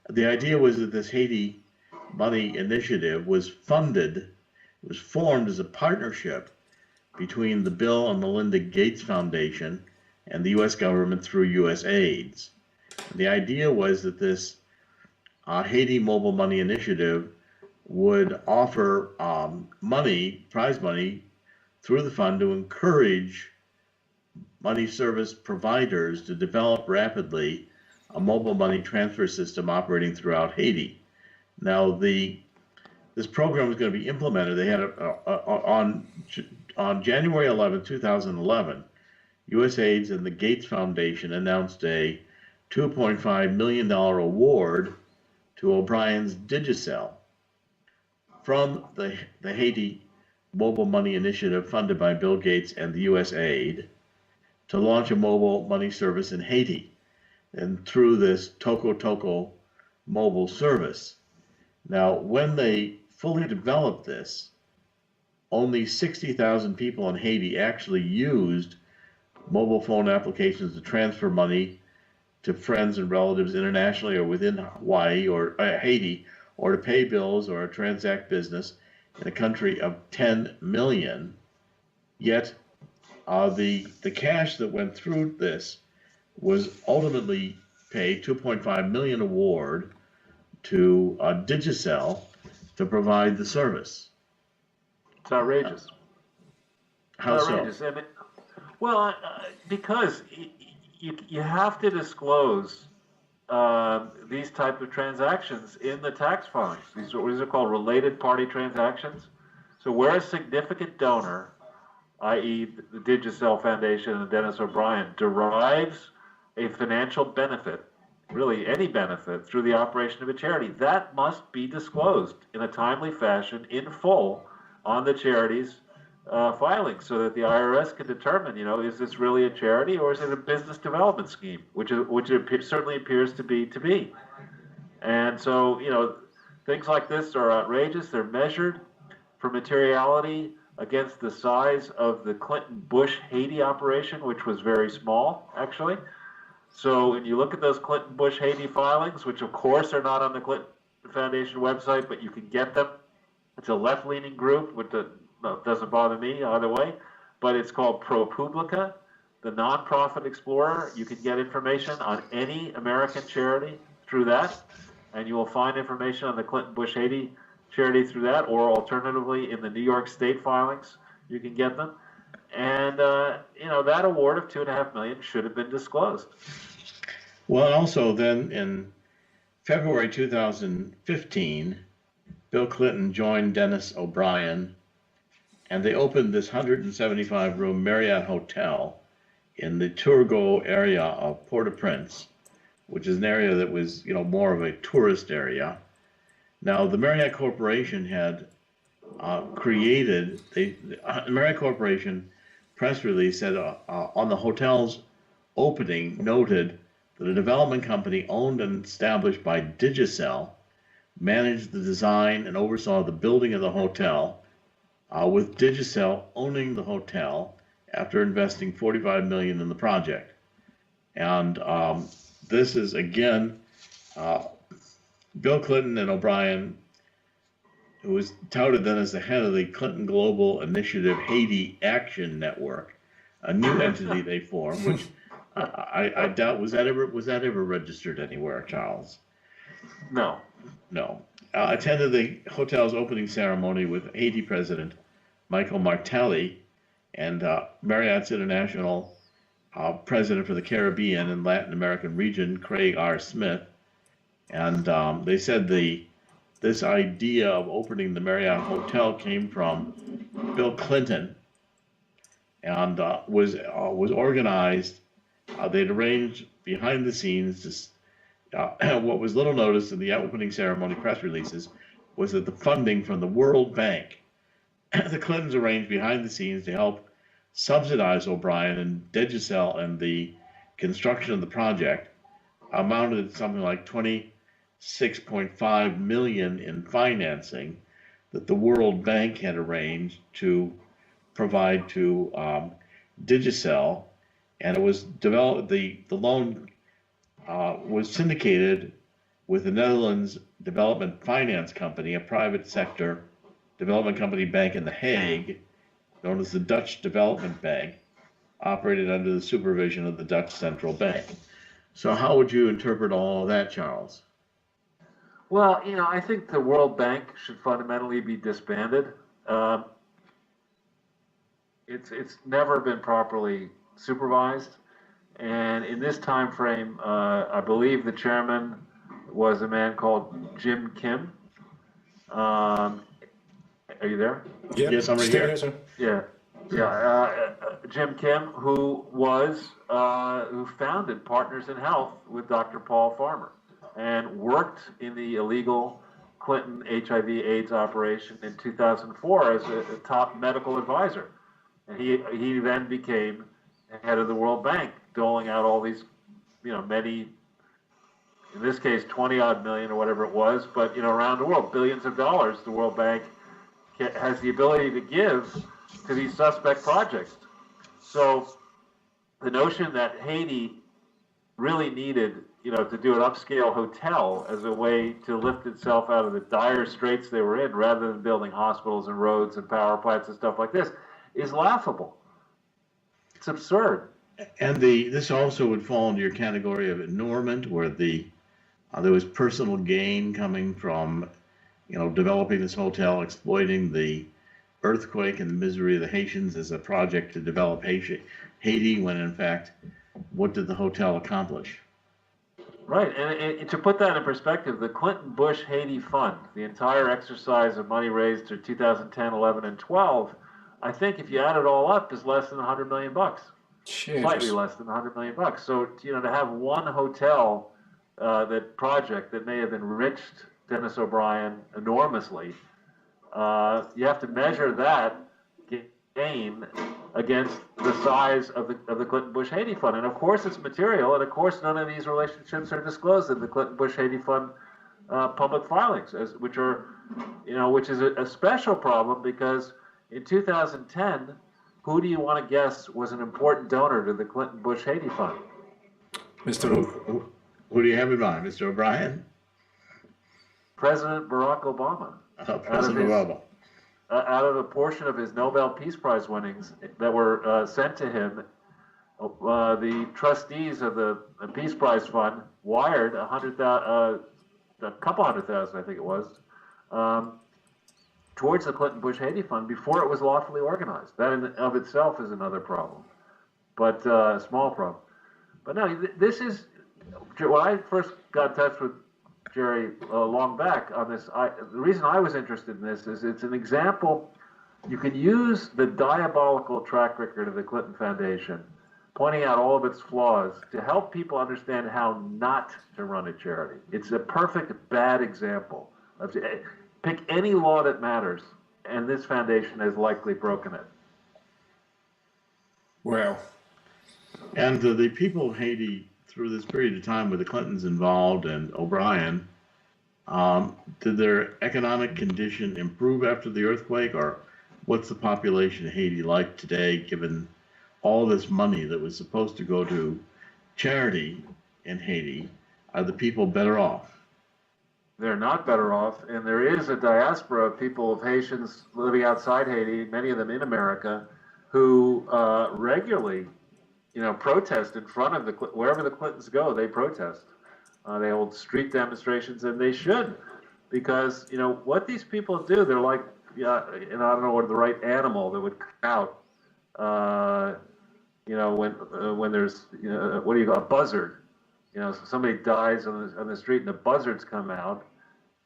The idea was that this Haiti Money Initiative was funded, it was formed as a partnership between the Bill and Melinda Gates Foundation and the U.S. government through USAID. The idea was that this Haiti Mobile Money Initiative would offer prize money through the fund to encourage money service providers to develop rapidly a mobile money transfer system operating throughout Haiti. Now, this program was going to be implemented. They had on January 11, 2011, USAID and the Gates Foundation announced a $2.5 million award to O'Brien's Digicel from the Haiti Mobile Money Initiative funded by Bill Gates and the USAID to launch a mobile money service in Haiti, and through this Toko mobile service. Now, when they fully developed this, only 60,000 people in Haiti actually used mobile phone applications to transfer money to friends and relatives internationally or within Hawaii or Haiti, or to pay bills or transact business in a country of 10 million. Yet the cash that went through this was ultimately paid 2.5 million award to Digicel to provide the service. It's outrageous. How so? Outrageous. I mean, well, because you have to disclose these type of transactions in the tax filings. These are called related party transactions. So where a significant donor, i.e. the Digicel Foundation and Dennis O'Brien, derives a financial benefit, really any benefit, through the operation of a charity, that must be disclosed in a timely fashion in full on the charity's filings, so that the IRS can determine, is this really a charity or is it a business development scheme, which it certainly appears to be. And so, things like this are outrageous. They're measured for materiality against the size of the Clinton-Bush Haiti operation, which was very small, actually. So when you look at those Clinton-Bush Haiti filings, which of course are not on the Clinton Foundation website, but you can get them. It's a left-leaning group, which doesn't bother me either way, but it's called ProPublica, the nonprofit explorer. You can get information on any American charity through that, and you will find information on the Clinton-Bush Haiti charity through that, or alternatively in the New York State filings, you can get them. And, that award of $2.5 million should have been disclosed. Well, also then in February 2015, Bill Clinton joined Dennis O'Brien, and they opened this 175-room Marriott hotel in the Turgot area of Port-au-Prince, which is an area that was, more of a tourist area. Now, the Marriott Corporation had the Marriott Corporation press release said on the hotel's opening noted that a development company owned and established by Digicel managed the design and oversaw the building of the hotel, with Digicel owning the hotel after investing $45 million in the project. And this is, again, Bill Clinton and O'Brien, who was touted then as the head of the Clinton Global Initiative Haiti Action Network, a new entity they formed, which I doubt, was that ever registered anywhere, Charles? No. Attended the hotel's opening ceremony with Haiti President Michael Martelly and Marriott's International President for the Caribbean and Latin American region, Craig R. Smith. And they said this idea of opening the Marriott Hotel came from Bill Clinton and was organized. They'd arranged behind the scenes what was little noticed in the opening ceremony press releases was that the funding from the World Bank, the Clintons arranged behind the scenes to help subsidize O'Brien and Digicel and the construction of the project, amounted to something like $26.5 million in financing that the World Bank had arranged to provide to Digicel, and it was developed. The loan was syndicated with the Netherlands Development Finance Company, a private sector development company bank in The Hague, known as the Dutch Development Bank, operated under the supervision of the Dutch Central Bank. So how would you interpret all of that, Charles? Well, I think the World Bank should fundamentally be disbanded. It's never been properly supervised. And in this time frame, I believe the chairman was a man called Jim Kim. Are you there? Yeah. Yes, I'm right here. Sir. Yeah. Jim Kim, who founded Partners in Health with Dr. Paul Farmer and worked in the illegal Clinton HIV/AIDS operation in 2004 as a top medical advisor. And he then became head of the World Bank, doling out all these, many, in this case, 20-odd million or whatever it was, but, around the world, billions of dollars the World Bank has the ability to give to these suspect projects. So the notion that Haiti really needed, to do an upscale hotel as a way to lift itself out of the dire straits they were in, rather than building hospitals and roads and power plants and stuff like this, is laughable. It's absurd. And this also would fall into your category of enormement, where there was personal gain coming from, developing this hotel, exploiting the earthquake and the misery of the Haitians as a project to develop Haiti, when in fact, what did the hotel accomplish? Right, and to put that in perspective, the Clinton-Bush Haiti Fund, the entire exercise of money raised through 2010, 11, and 12, I think if you add it all up, is less than $100 million. Jeez. Slightly less than $100 million. So, to have one hotel, that project that may have enriched Dennis O'Brien enormously, you have to measure that gain against the size of the Clinton-Bush Haiti Fund. And of course it's material, and of course none of these relationships are disclosed in the Clinton-Bush Haiti Fund public filings, which is a special problem, because in 2010, who do you want to guess was an important donor to the Clinton-Bush Haiti Fund? Who do you have in mind, Mr. O'Brien? President Barack Obama. President Obama. Out of a portion of his Nobel Peace Prize winnings that were sent to him, the trustees of the Peace Prize Fund wired a couple hundred thousand, I think it was, towards the Clinton-Bush Haiti Fund before it was lawfully organized. That in of itself is another problem, but a small problem. But no, this is, when I first got in touch with Jerry long back on this, the reason I was interested in this is it's an example. You can use the diabolical track record of the Clinton Foundation, pointing out all of its flaws, to help people understand how not to run a charity. It's a perfect bad example. Pick any law that matters, and this foundation has likely broken it. Well, and the people of Haiti, through this period of time with the Clintons involved and O'Brien, did their economic condition improve after the earthquake, or what's the population of Haiti like today, given all this money that was supposed to go to charity in Haiti? Are the people better off? They're not better off, and there is a diaspora of people, of Haitians living outside Haiti, many of them in America, who regularly protest in front of wherever the Clintons go, they protest. They hold street demonstrations, and they should, because what these people do, they're like, and I don't know what the right animal that would come out, when there's, what do you call a buzzard? Somebody dies on the street, and the buzzards come out,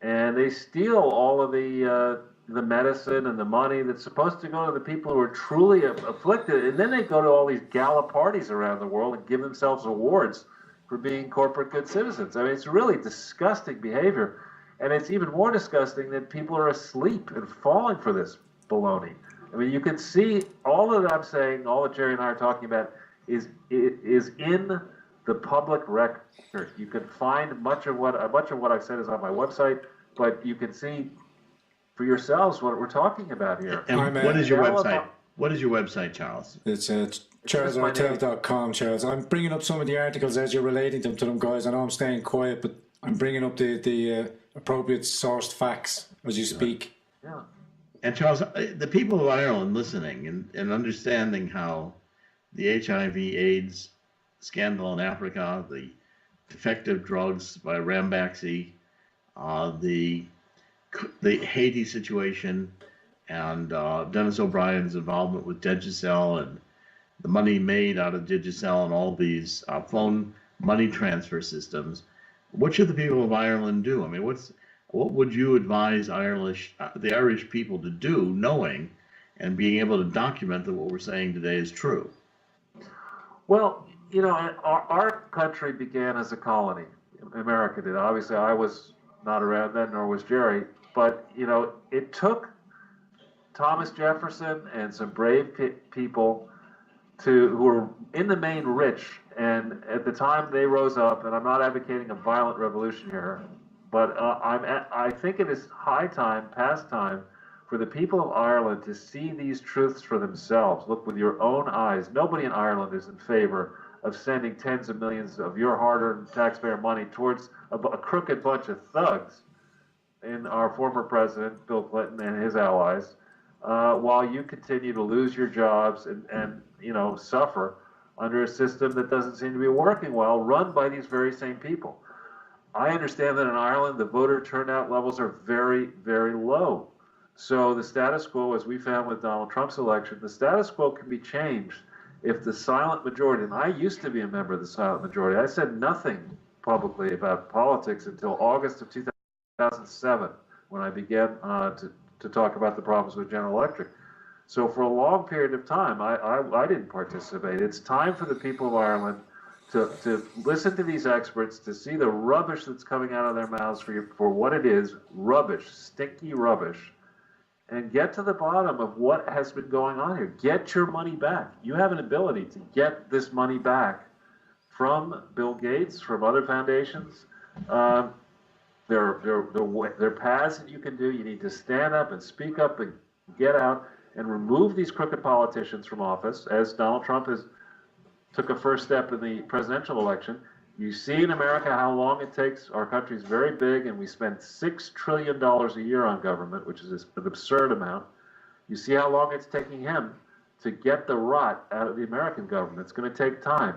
and they steal all of the medicine and the money that's supposed to go to the people who are truly afflicted, and then they go to all these gala parties around the world and give themselves awards for being corporate good citizens. I mean, it's really disgusting behavior, and it's even more disgusting that people are asleep and falling for this baloney. I mean, you can see all that I'm saying, all that Jerry and I are talking about is in the public record. You can find much of what I've said is on my website, but you can see for yourselves what we're talking about here. And what is your website? What is your website, Charles? It's CharlesOrtel.com, Charles. I'm bringing up some of the articles as you're relating them to them, guys. I know I'm staying quiet, but I'm bringing up the appropriate sourced facts as you speak. Yeah. And Charles, the people of Ireland listening and understanding how the HIV/AIDS scandal in Africa, the defective drugs by Rambaxi, the Haiti situation, and Dennis O'Brien's involvement with Digicel, and the money made out of Digicel and all these phone money transfer systems. What should the people of Ireland do? I mean, what would you advise the Irish people to do, knowing and being able to document that what we're saying today is true? Well, our country began as a colony. America did. Obviously, I was not around then, nor was Jerry. But, it took Thomas Jefferson and some brave people who were in the main rich. And at the time they rose up, and I'm not advocating a violent revolution here, but I think it is past time, for the people of Ireland to see these truths for themselves. Look with your own eyes. Nobody in Ireland is in favor of sending tens of millions of your hard-earned taxpayer money towards a crooked bunch of thugs in our former president, Bill Clinton, and his allies, while you continue to lose your jobs and suffer under a system that doesn't seem to be working well, run by these very same people. I understand that in Ireland, the voter turnout levels are very, very low. So the status quo, as we found with Donald Trump's election, the status quo can be changed if the silent majority, and I used to be a member of the silent majority, I said nothing publicly about politics until August of 2007, when I began to talk about the problems with General Electric. So for a long period of time, I didn't participate. It's time for the people of Ireland to listen to these experts, to see the rubbish that's coming out of their mouths for what it is, rubbish, stinky rubbish, and get to the bottom of what has been going on here. Get your money back. You have an ability to get this money back from Bill Gates, from other foundations. There are paths that you can do. You need to stand up and speak up and get out and remove these crooked politicians from office, as Donald Trump took a first step in the presidential election. You see in America how long it takes. Our country's very big, and we spend $6 trillion a year on government, which is an absurd amount. You see how long it's taking him to get the rot out of the American government. It's going to take time.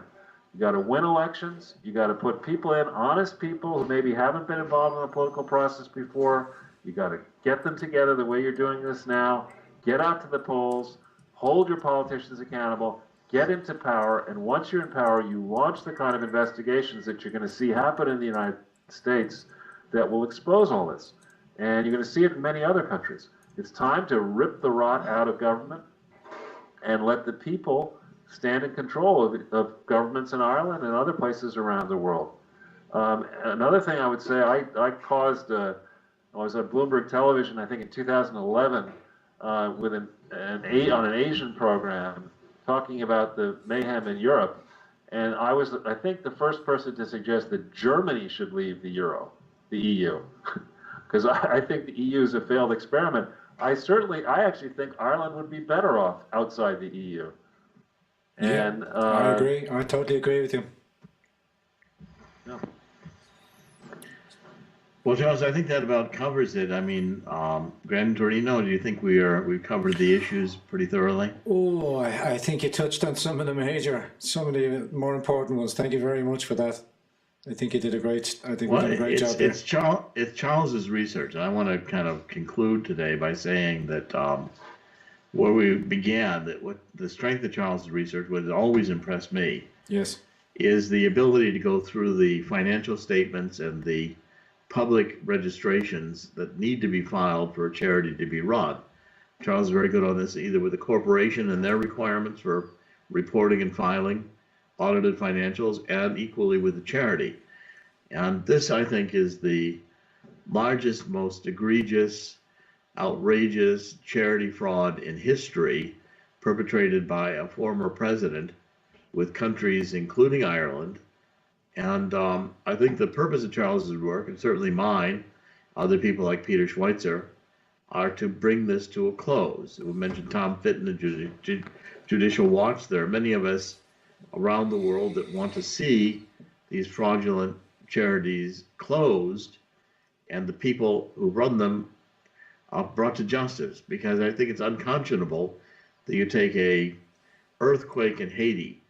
You got to win elections. You got to put people in, honest people who maybe haven't been involved in the political process before. You got to get them together the way you're doing this now. Get out to the polls. Hold your politicians accountable. Get into power, and once you're in power, you launch the kind of investigations that you're going to see happen in the United States that will expose all this. And you're going to see it in many other countries. It's time to rip the rot out of government and let the people stand in control of governments in Ireland and other places around the world. Another thing I would say, I was on Bloomberg Television, I think in 2011, with on an Asian program, talking about the mayhem in Europe, and I was, I think, the first person to suggest that Germany should leave the EU, because I think the EU is a failed experiment. I actually think Ireland would be better off outside the EU. And yeah, I agree. I totally agree with you. Yeah. Well, Charles, I think that about covers it. I mean, Grand Torino, do you think we've covered the issues pretty thoroughly? Oh, I think you touched on some of the more important ones. Thank you very much for that. I think you did a great job there. It's Charles's research, and I want to kind of conclude today by saying that where we began, that what the strength of Charles's research, what has always impressed me, yes, is the ability to go through the financial statements and the public registrations that need to be filed for a charity to be run. Charles is very good on this, either with the corporation and their requirements for reporting and filing audited financials, and equally with the charity. And this, I think, is the largest, most egregious, outrageous charity fraud in history, perpetrated by a former president with countries including Ireland. And I think the purpose of Charles's work, and certainly mine, other people like Peter Schweitzer, are to bring this to a close. We mentioned Tom Fitton and Judicial Watch. There are many of us around the world that want to see these fraudulent charities closed and the people who run them brought to justice, because I think it's unconscionable that you take a earthquake in Haiti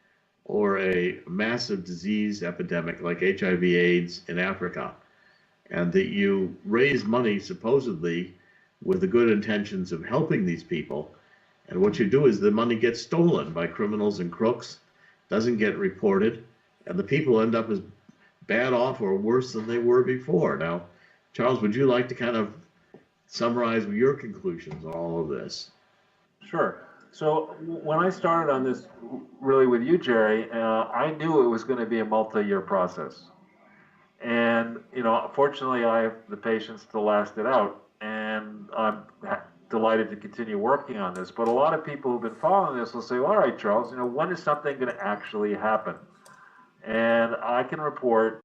or a massive disease epidemic like HIV/AIDS in Africa, and that you raise money supposedly with the good intentions of helping these people, and what you do is the money gets stolen by criminals and crooks, doesn't get reported, and the people end up as bad off or worse than they were before. Now, Charles, would you like to kind of summarize your conclusions on all of this? Sure. So when I started on this, really with you, Jerry, I knew it was going to be a multi-year process. And, fortunately, I have the patience to last it out. And I'm delighted to continue working on this. But a lot of people who've been following this will say, well, all right, Charles, when is something going to actually happen? And I can report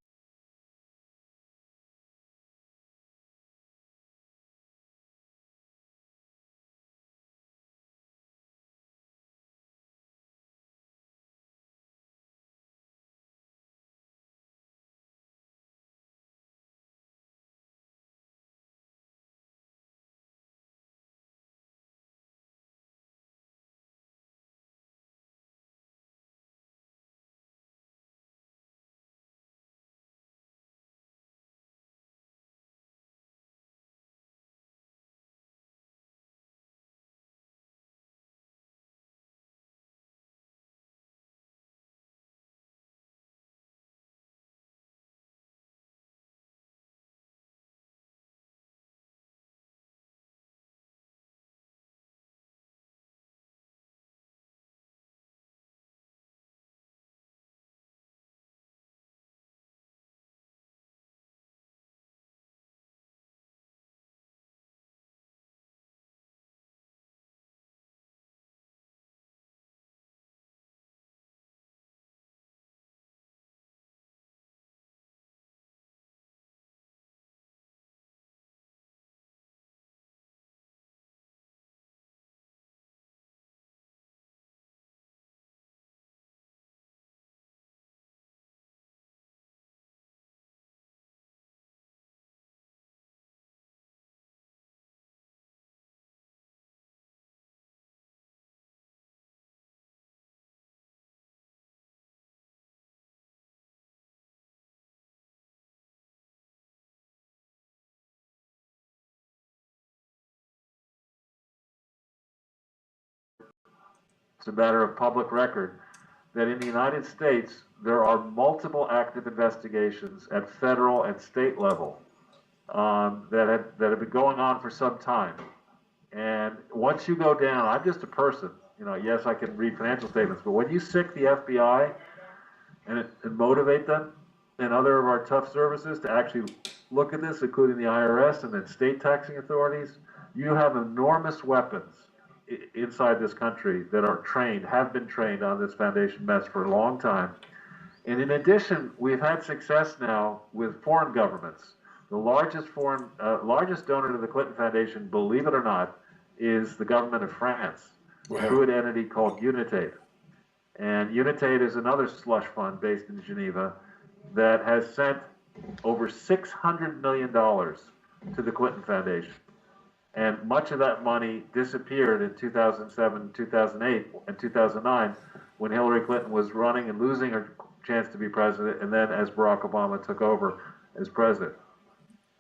it's a matter of public record, that in the United States, there are multiple active investigations at federal and state level that have been going on for some time. And once you go down, I'm just a person, yes, I can read financial statements, but when you sic the FBI and motivate them and other of our tough services to actually look at this, including the IRS and then state taxing authorities, you have enormous weapons inside this country that have been trained on this foundation mess for a long time. And in addition, we've had success now with foreign governments. The largest donor to the Clinton Foundation, believe it or not, is the government of France, through an entity called UNITAID. And UNITAID is another slush fund based in Geneva that has sent over $600 million to the Clinton Foundation. And much of that money disappeared in 2007, 2008, and 2009 when Hillary Clinton was running and losing her chance to be president, and then as Barack Obama took over as president.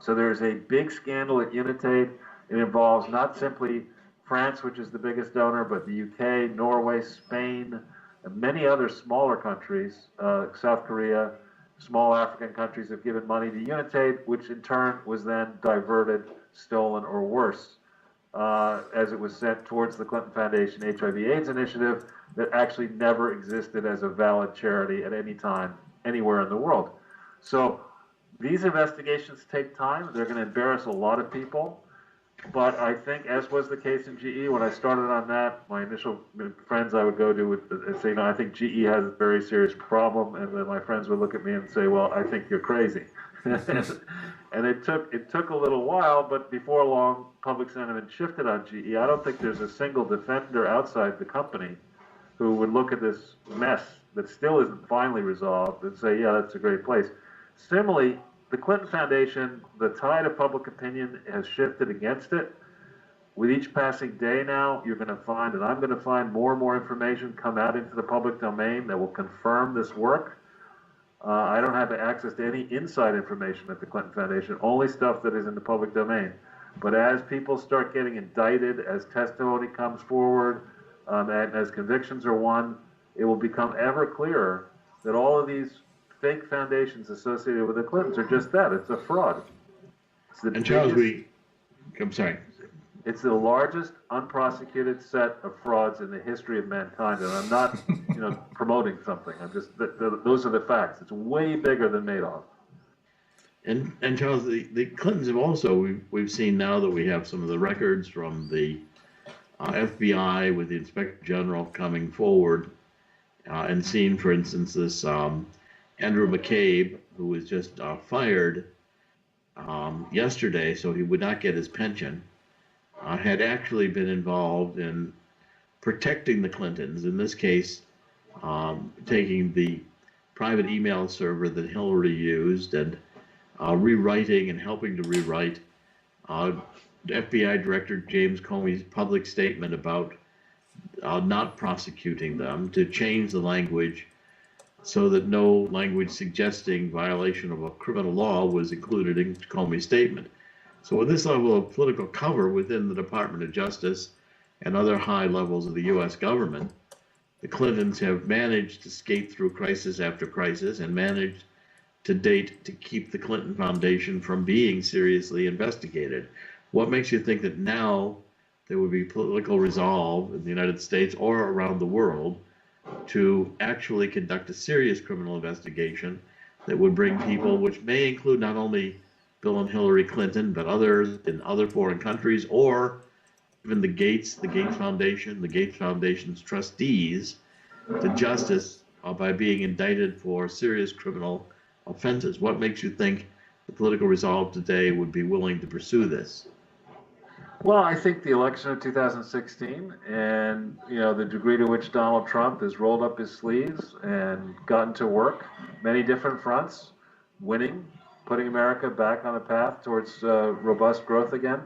So there's a big scandal at UNITAID. It involves not simply France, which is the biggest donor, but the UK, Norway, Spain, and many other smaller countries, South Korea, small African countries have given money to UNITAID, which in turn was then diverted, stolen, or worse, as it was sent towards the Clinton Foundation HIV/AIDS initiative that actually never existed as a valid charity at any time, anywhere in the world. So these investigations take time. They're going to embarrass a lot of people. But I think, as was the case in GE, when I started on that, my initial friends I would go to would say, I think GE has a very serious problem. And then my friends would look at me and say, well, I think you're crazy. And it took a little while, but before long, public sentiment shifted on GE. I don't think there's a single defender outside the company who would look at this mess that still isn't finally resolved and say, yeah, that's a great place. Similarly, the Clinton Foundation, the tide of public opinion has shifted against it. With each passing day now, you're going to find, and I'm going to find, more and more information come out into the public domain that will confirm this work. I don't have access to any inside information at the Clinton Foundation, only stuff that is in the public domain. But as people start getting indicted, as testimony comes forward, and as convictions are won, it will become ever clearer that all of these fake foundations associated with the Clintons are just that. It's a fraud. And Charles, I'm sorry. It's the largest unprosecuted set of frauds in the history of mankind, and I'm not, promoting something. I'm just those are the facts. It's way bigger than Madoff. And Charles, the Clintons have also, we've seen now that we have some of the records from the FBI with the Inspector General coming forward and seen, for instance, this Andrew McCabe, who was just fired yesterday, so he would not get his pension, had actually been involved in protecting the Clintons, in this case, taking the private email server that Hillary used and rewriting and helping to rewrite FBI Director James Comey's public statement about not prosecuting them, to change the language so that no language suggesting violation of a criminal law was included in Comey's statement. So with this level of political cover within the Department of Justice and other high levels of the U.S. government, the Clintons have managed to skate through crisis after crisis and managed to date to keep the Clinton Foundation from being seriously investigated. What makes you think that now there would be political resolve in the United States or around the world to actually conduct a serious criminal investigation that would bring people, which may include not only Bill and Hillary Clinton, but others in other foreign countries, or even the Gates Foundation, the Gates Foundation's trustees, to justice by being indicted for serious criminal offenses? What makes you think the political resolve today would be willing to pursue this? Well, I think the election of 2016 and, the degree to which Donald Trump has rolled up his sleeves and gotten to work, many different fronts, winning, putting America back on a path towards robust growth again,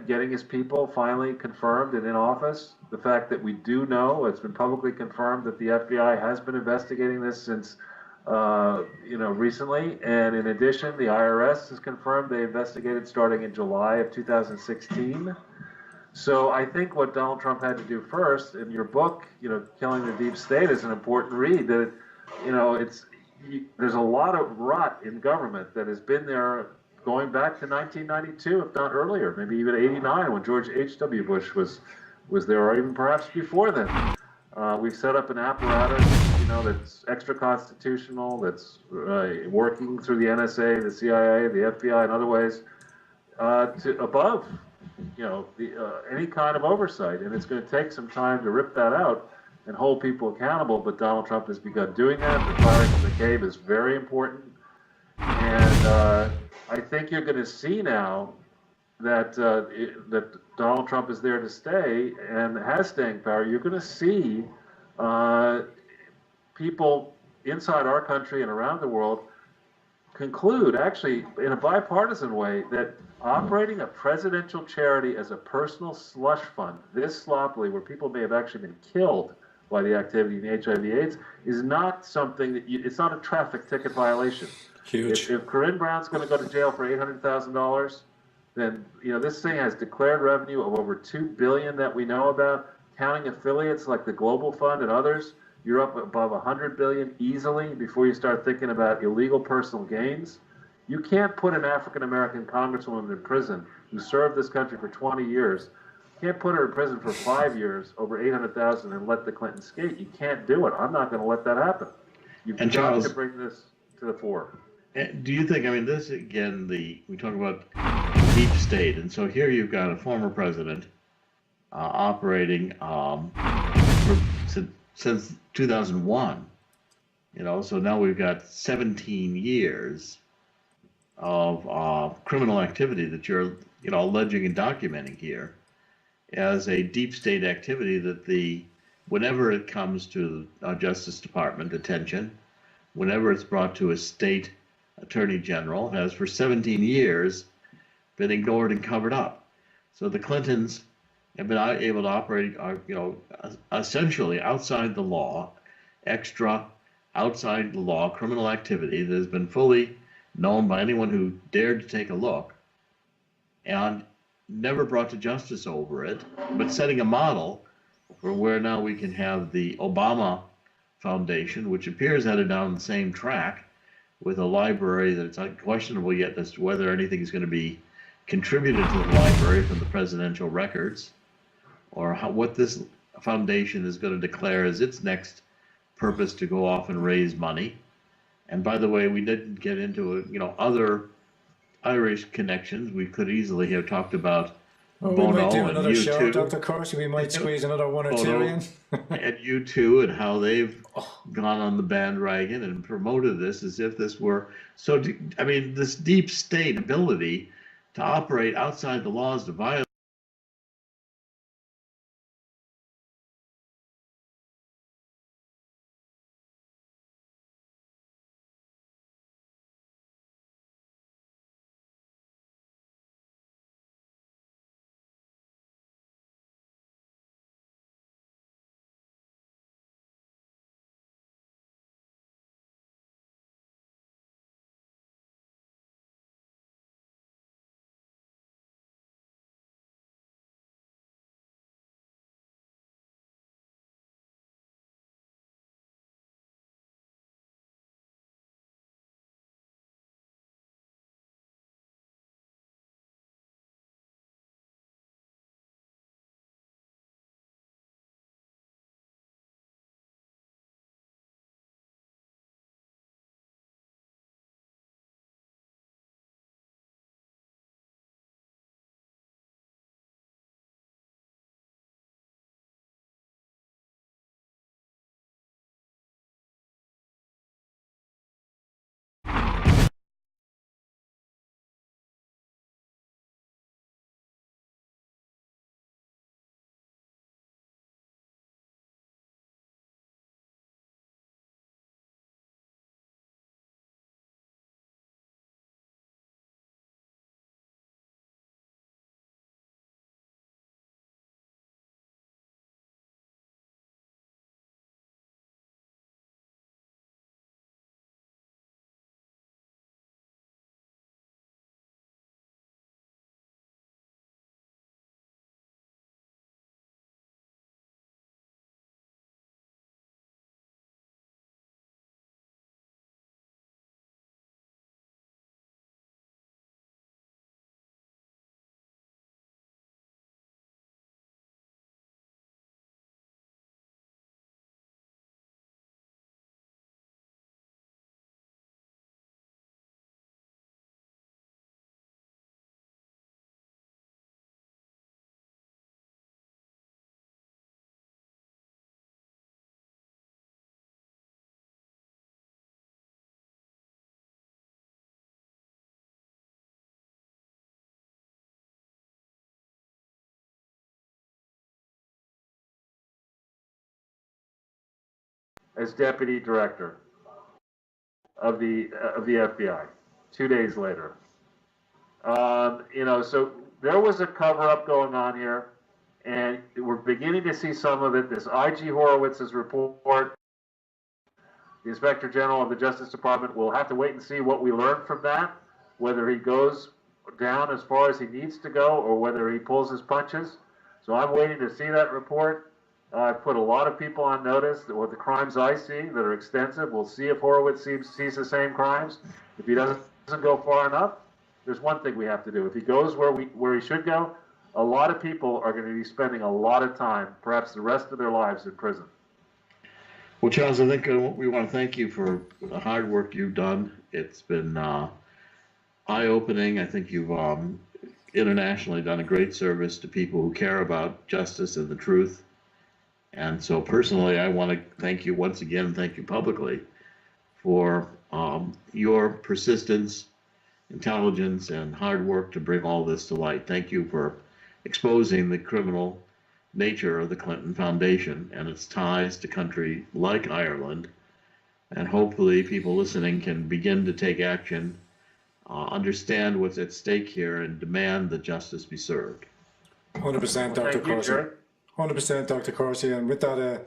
getting his people finally confirmed and in office. The fact that we do know, it's been publicly confirmed that the FBI has been investigating this since recently, and in addition, the IRS has confirmed they investigated starting in July of 2016. So I think what Donald Trump had to do first, in your book, Killing the Deep State is an important read. That, there's a lot of rot in government that has been there going back to 1992, if not earlier, maybe even '89 when George H.W. Bush was there, or even perhaps before then. We've set up an apparatus, that's extra constitutional, that's working through the NSA, the CIA, the FBI, and other ways to above, any kind of oversight. And it's going to take some time to rip that out and hold people accountable. But Donald Trump has begun doing that. The firing of McCabe is very important, and I think you're going to see now that that Donald Trump is there to stay and has staying power. You're going to see people inside our country and around the world conclude, actually, in a bipartisan way, that operating a presidential charity as a personal slush fund, this sloppily, where people may have actually been killed by the activity in the HIV/AIDS, is not something that it's not a traffic ticket violation. Huge. If Corinne Brown's going to go to jail for $800,000, then this thing has declared revenue of over $2 billion that we know about. Counting affiliates like the Global Fund and others, you're up above $100 billion easily before you start thinking about illegal personal gains. You can't put an African American congresswoman in prison who served this country for 20 years. You can't put her in prison for 5 years over $800,000 and let the Clintons skate. You can't do it. I'm not going to let that happen. You've got Charles, to bring this to the fore. Do you think, this again, we talk about deep state, and so here you've got a former president operating since 2001, so now we've got 17 years of criminal activity that you're, alleging and documenting here as a deep state activity that whenever it comes to Justice Department attention, whenever it's brought to a state attorney general, has for 17 years been ignored and covered up. So the Clintons have been able to operate, essentially outside the law, outside the law criminal activity that has been fully known by anyone who dared to take a look, and never brought to justice over it, but setting a model for where now we can have the Obama Foundation, which appears headed down the same track, with a library that's unquestionable yet as to whether anything is going to be contributed to the library from the presidential records, or what this foundation is going to declare as its next purpose to go off and raise money. And by the way, we didn't get into other Irish connections. We could easily have talked about Bono, we might do and another show, U2. Dr. Corsi. We might squeeze another one or two in. And U2, and how they've gone on the bandwagon and promoted this as if this were this deep state ability to operate outside the laws, to violate as deputy director of the FBI 2 days later. So there was a cover-up going on here, and we're beginning to see some of it. This I.G. Horowitz's report, the Inspector General of the Justice Department, will have to wait and see what we learn from that, whether he goes down as far as he needs to go or whether he pulls his punches. So I'm waiting to see that report. I've put a lot of people on notice that with the crimes I see that are extensive, we'll see if Horowitz sees the same crimes. If he doesn't go far enough, there's one thing we have to do. If he goes where he should go, a lot of people are going to be spending a lot of time, perhaps the rest of their lives, in prison. Well, Charles, I think we want to thank you for the hard work you've done. It's been eye-opening. I think you've internationally done a great service to people who care about justice and the truth. And so personally, I want to thank you once again, thank you publicly for your persistence, intelligence, and hard work to bring all this to light. Thank you for exposing the criminal nature of the Clinton Foundation and its ties to countries like Ireland. And hopefully people listening can begin to take action, understand what's at stake here, and demand that justice be served. 100%, Dr. Corsi. 100%, Dr. Corsi. And with that,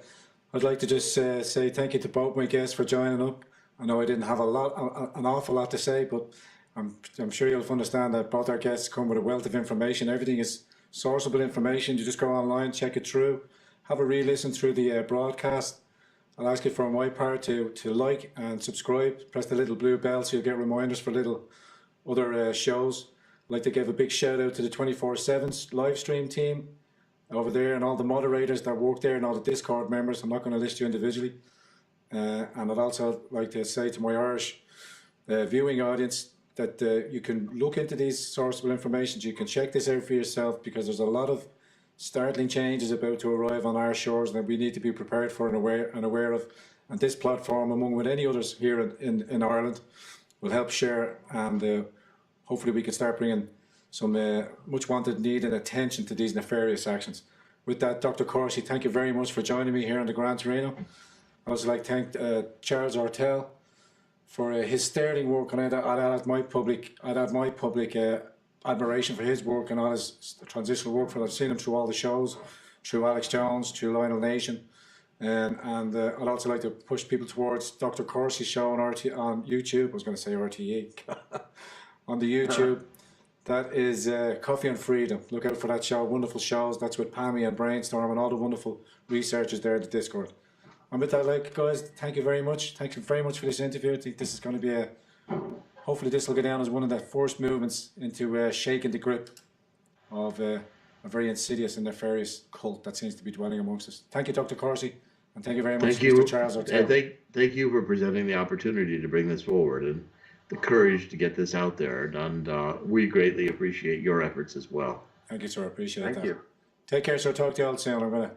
I'd like to just say thank you to both my guests for joining up. I know I didn't have an awful lot to say, but I'm sure you'll understand that both our guests come with a wealth of information. Everything is sourceable information. You just go online, check it through, have a re-listen through the broadcast. I'll ask you for my part to like and subscribe. Press the little blue bell so you'll get reminders for little other shows. I'd like to give a big shout out to the 24/7 live stream team over there and all the moderators that work there and all the Discord members. I'm not going to list you individually. And I'd also like to say to my Irish viewing audience that you can look into these sourceable information. You can check this out for yourself because there's a lot of startling changes about to arrive on our shores that we need to be prepared for and aware of. And this platform, among with any others here in Ireland, will help share, and hopefully we can start bringing some much wanted need and attention to these nefarious actions. With that, Dr. Corsi, thank you very much for joining me here on the Grand Torino. I'd also like to thank Charles Ortel for his sterling work, and I'd add my public admiration for his work and all his transitional work. I've seen him through all the shows, through Alex Jones, through Lionel Nation, and I'd also like to push people towards Dr. Corsi's show on YouTube. I was going to say RTE on the YouTube. That is Coffee and Freedom. Look out for that show. Wonderful shows. That's with Pammy and Brainstorm and all the wonderful researchers there at the Discord. And with that, guys, thank you very much. Thank you very much for this interview. I think this is going to be hopefully this will go down as one of the first movements into shaking the grip of a very insidious and nefarious cult that seems to be dwelling amongst us. Thank you, Dr. Corsi, and thank you very much, Mr. Charles Ortel. And thank you for presenting the opportunity to bring this forward and the courage to get this out there. And we greatly appreciate your efforts as well. Thank you, sir. I appreciate that. Thank you. Take care, sir. Talk to you all soon. I'm going to